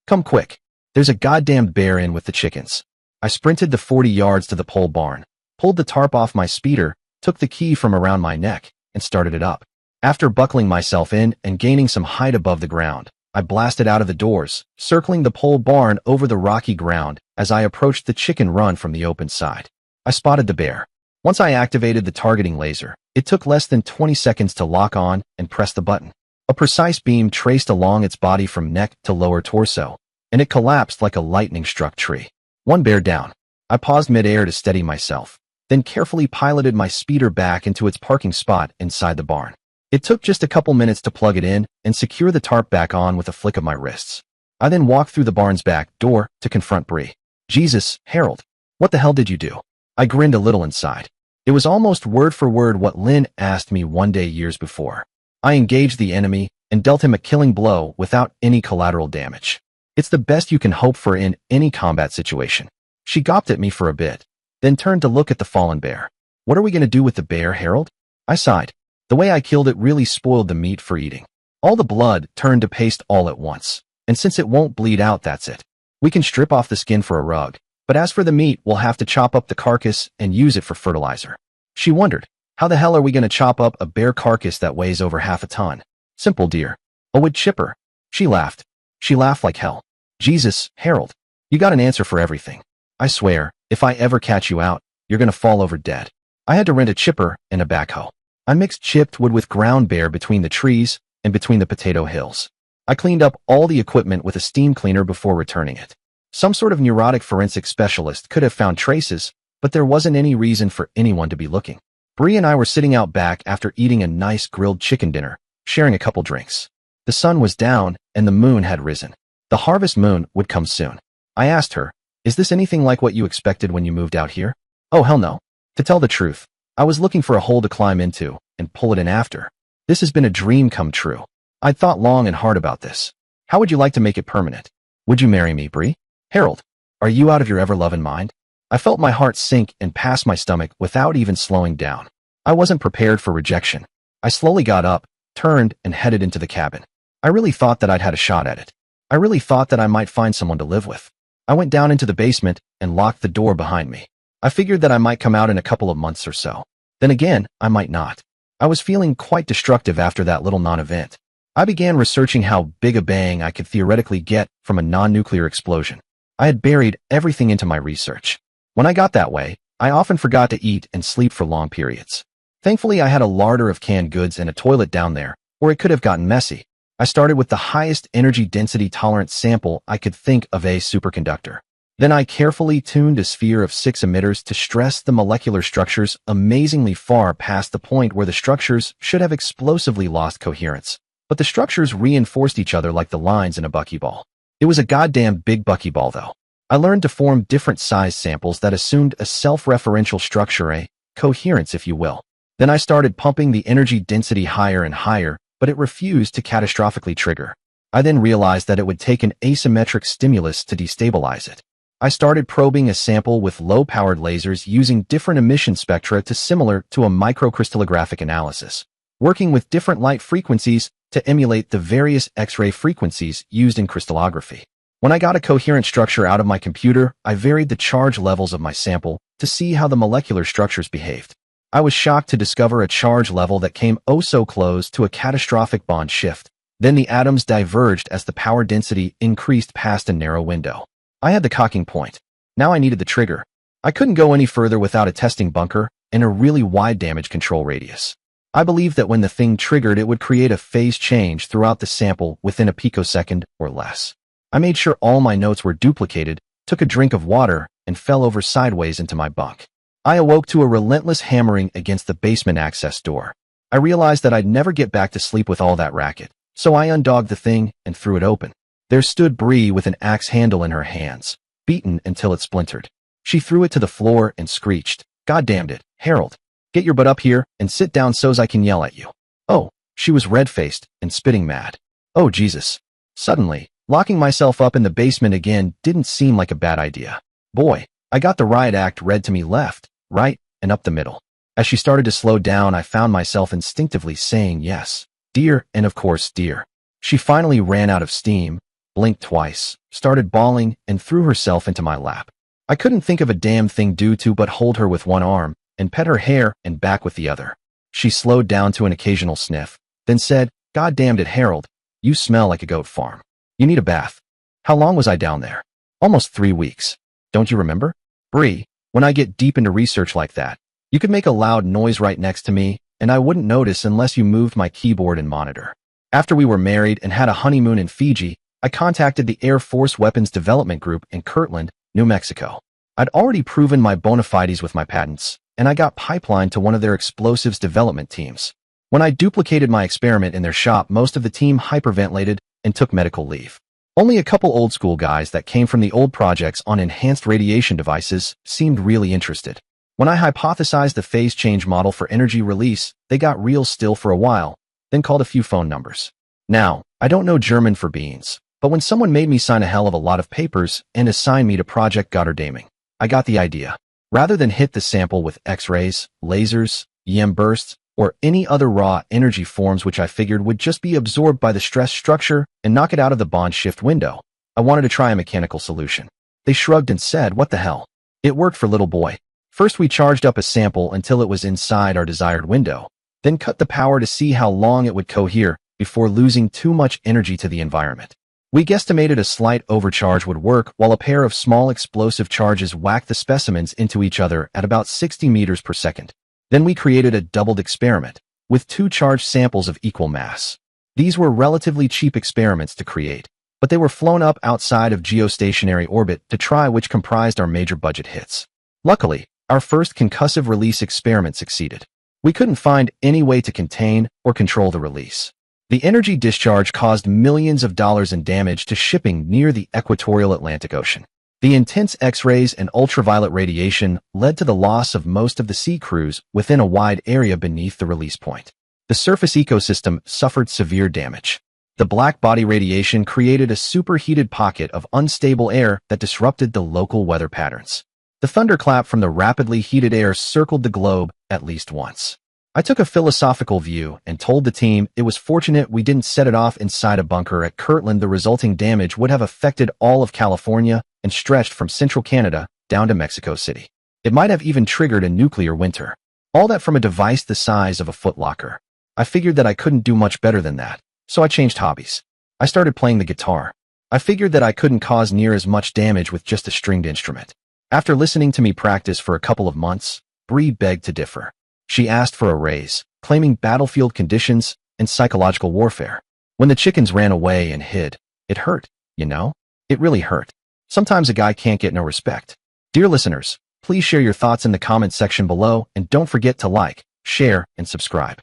[SPEAKER 2] come quick. There's a goddamn bear in with the chickens." I sprinted the 40 yards to the pole barn, pulled the tarp off my speeder, took the key from around my neck, and started it up. After buckling myself in and gaining some height above the ground, I blasted out of the doors, circling the pole barn over the rocky ground as I approached the chicken run from the open side. I spotted the bear. Once I activated the targeting laser, it took less than 20 seconds to lock on and press the button. A precise beam traced along its body from neck to lower torso, and it collapsed like a lightning-struck tree. One bear down. I paused mid-air to steady myself, then carefully piloted my speeder back into its parking spot inside the barn. It took just a couple minutes to plug it in and secure the tarp back on with a flick of my wrists. I then walked through the barn's back door to confront Bree. "Jesus, Harold, what the hell did you do?" I grinned a little inside. It was almost word for word what Lynn asked me one day years before. I engaged the enemy and dealt him a killing blow without any collateral damage. It's the best you can hope for in any combat situation. She gawped at me for a bit, then turned to look at the fallen bear. What are we going to do with the bear, Harold? I sighed. The way I killed it really spoiled the meat for eating. All the blood turned to paste all at once. And since it won't bleed out, that's it. We can strip off the skin for a rug. But as for the meat, we'll have to chop up the carcass and use it for fertilizer. She wondered, how the hell are we going to chop up a bear carcass that weighs over half a ton? Simple, dear. A wood chipper. She laughed. She laughed like hell. Jesus, Harold. You got an answer for everything. I swear, if I ever catch you out, you're going to fall over dead. I had to rent a chipper and a backhoe. I mixed chipped wood with ground bare between the trees and between the potato hills. I cleaned up all the equipment with a steam cleaner before returning it. Some sort of neurotic forensic specialist could have found traces, but there wasn't any reason for anyone to be looking. Bree and I were sitting out back after eating a nice grilled chicken dinner, sharing a couple drinks. The sun was down and the moon had risen. The harvest moon would come soon. I asked her, is this anything like what you expected when you moved out here? Oh, hell no. To tell the truth, I was looking for a hole to climb into and pull it in after. This has been a dream come true. I'd thought long and hard about this. How would you like to make it permanent? Would you marry me, Bree? Harold, are you out of your ever-loving mind? I felt my heart sink and pass my stomach without even slowing down. I wasn't prepared for rejection. I slowly got up, turned, and headed into the cabin. I really thought that I'd had a shot at it. I really thought that I might find someone to live with. I went down into the basement and locked the door behind me. I figured that I might come out in a couple of months or so. Then again, I might not. I was feeling quite destructive after that little non-event. I began researching how big a bang I could theoretically get from a non-nuclear explosion. I had buried everything into my research. When I got that way, I often forgot to eat and sleep for long periods. Thankfully, I had a larder of canned goods and a toilet down there, or it could have gotten messy. I started with the highest energy density tolerant sample I could think of, a superconductor. Then I carefully tuned a sphere of 6 emitters to stress the molecular structures amazingly far past the point where the structures should have explosively lost coherence. But the structures reinforced each other like the lines in a buckyball. It was a goddamn big buckyball, though. I learned to form different size samples that assumed a self-referential structure, a coherence, if you will. Then I started pumping the energy density higher and higher, but it refused to catastrophically trigger. I then realized that it would take an asymmetric stimulus to destabilize it. I started probing a sample with low-powered lasers using different emission spectra to similar to a microcrystallographic analysis, working with different light frequencies to emulate the various X-ray frequencies used in crystallography. When I got a coherent structure out of my computer, I varied the charge levels of my sample to see how the molecular structures behaved. I was shocked to discover a charge level that came oh so close to a catastrophic bond shift. Then the atoms diverged as the power density increased past a narrow window. I had the cocking point. Now I needed the trigger. I couldn't go any further without a testing bunker and a really wide damage control radius. I believed that when the thing triggered, it would create a phase change throughout the sample within a picosecond or less. I made sure all my notes were duplicated, took a drink of water, and fell over sideways into my bunk. I awoke to a relentless hammering against the basement access door. I realized that I'd never get back to sleep with all that racket, so I undogged the thing and threw it open. There stood Bree with an axe handle in her hands, beaten until it splintered. She threw it to the floor and screeched, "God damned it, Harold. Get your butt up here and sit down so's I can yell at you." Oh, she was red-faced and spitting mad. Oh, Jesus. Suddenly, locking myself up in the basement again didn't seem like a bad idea. Boy, I got the riot act read to me left, right, and up the middle. As she started to slow down, I found myself instinctively saying yes, dear, and of course, dear. She finally ran out of steam, blinked twice, started bawling, and threw herself into my lap. I couldn't think of a damn thing to but hold her with one arm and pet her hair and back with the other. She slowed down to an occasional sniff, then said, "God damned it, Harold. You smell like a goat farm. You need a bath." How long was I down there? Almost 3 weeks. Don't you remember? Bree, when I get deep into research like that, you could make a loud noise right next to me, and I wouldn't notice unless you moved my keyboard and monitor. After we were married and had a honeymoon in Fiji, I contacted the Air Force Weapons Development Group in Kirtland, New Mexico. I'd already proven my bona fides with my patents, and I got pipelined to one of their explosives development teams. When I duplicated my experiment in their shop, most of the team hyperventilated and took medical leave. Only a couple old school guys that came from the old projects on enhanced radiation devices seemed really interested. When I hypothesized the phase change model for energy release, they got real still for a while, then called a few phone numbers. Now, I don't know German for beans, but when someone made me sign a hell of a lot of papers and assigned me to Project Gotterdaming, I got the idea. Rather than hit the sample with X-rays, lasers, EM bursts, or any other raw energy forms which I figured would just be absorbed by the stress structure and knock it out of the bond shift window, I wanted to try a mechanical solution. They shrugged and said, "What the hell?" It worked for little boy. First we charged up a sample until it was inside our desired window, then cut the power to see how long it would cohere before losing too much energy to the environment. We guesstimated a slight overcharge would work while a pair of small explosive charges whacked the specimens into each other at about 60 meters per second. Then we created a doubled experiment with 2 charged samples of equal mass. These were relatively cheap experiments to create, but they were flown up outside of geostationary orbit to try which comprised our major budget hits. Luckily, our first concussive release experiment succeeded. We couldn't find any way to contain or control the release. The energy discharge caused millions of dollars in damage to shipping near the equatorial Atlantic Ocean. The intense X-rays and ultraviolet radiation led to the loss of most of the sea crews within a wide area beneath the release point. The surface ecosystem suffered severe damage. The black body radiation created a superheated pocket of unstable air that disrupted the local weather patterns. The thunderclap from the rapidly heated air circled the globe at least once. I took a philosophical view and told the team it was fortunate we didn't set it off inside a bunker at Kirtland. The resulting damage would have affected all of California and stretched from central Canada down to Mexico City. It might have even triggered a nuclear winter. All that from a device the size of a footlocker. I figured that I couldn't do much better than that, so I changed hobbies. I started playing the guitar. I figured that I couldn't cause near as much damage with just a stringed instrument. After listening to me practice for a couple of months, Bree begged to differ. She asked for a raise, claiming battlefield conditions and psychological warfare. When the chickens ran away and hid, it hurt, you know? It really hurt. Sometimes a guy can't get no respect. Dear listeners, please share your thoughts in the comments section below and don't forget to like, share, and subscribe.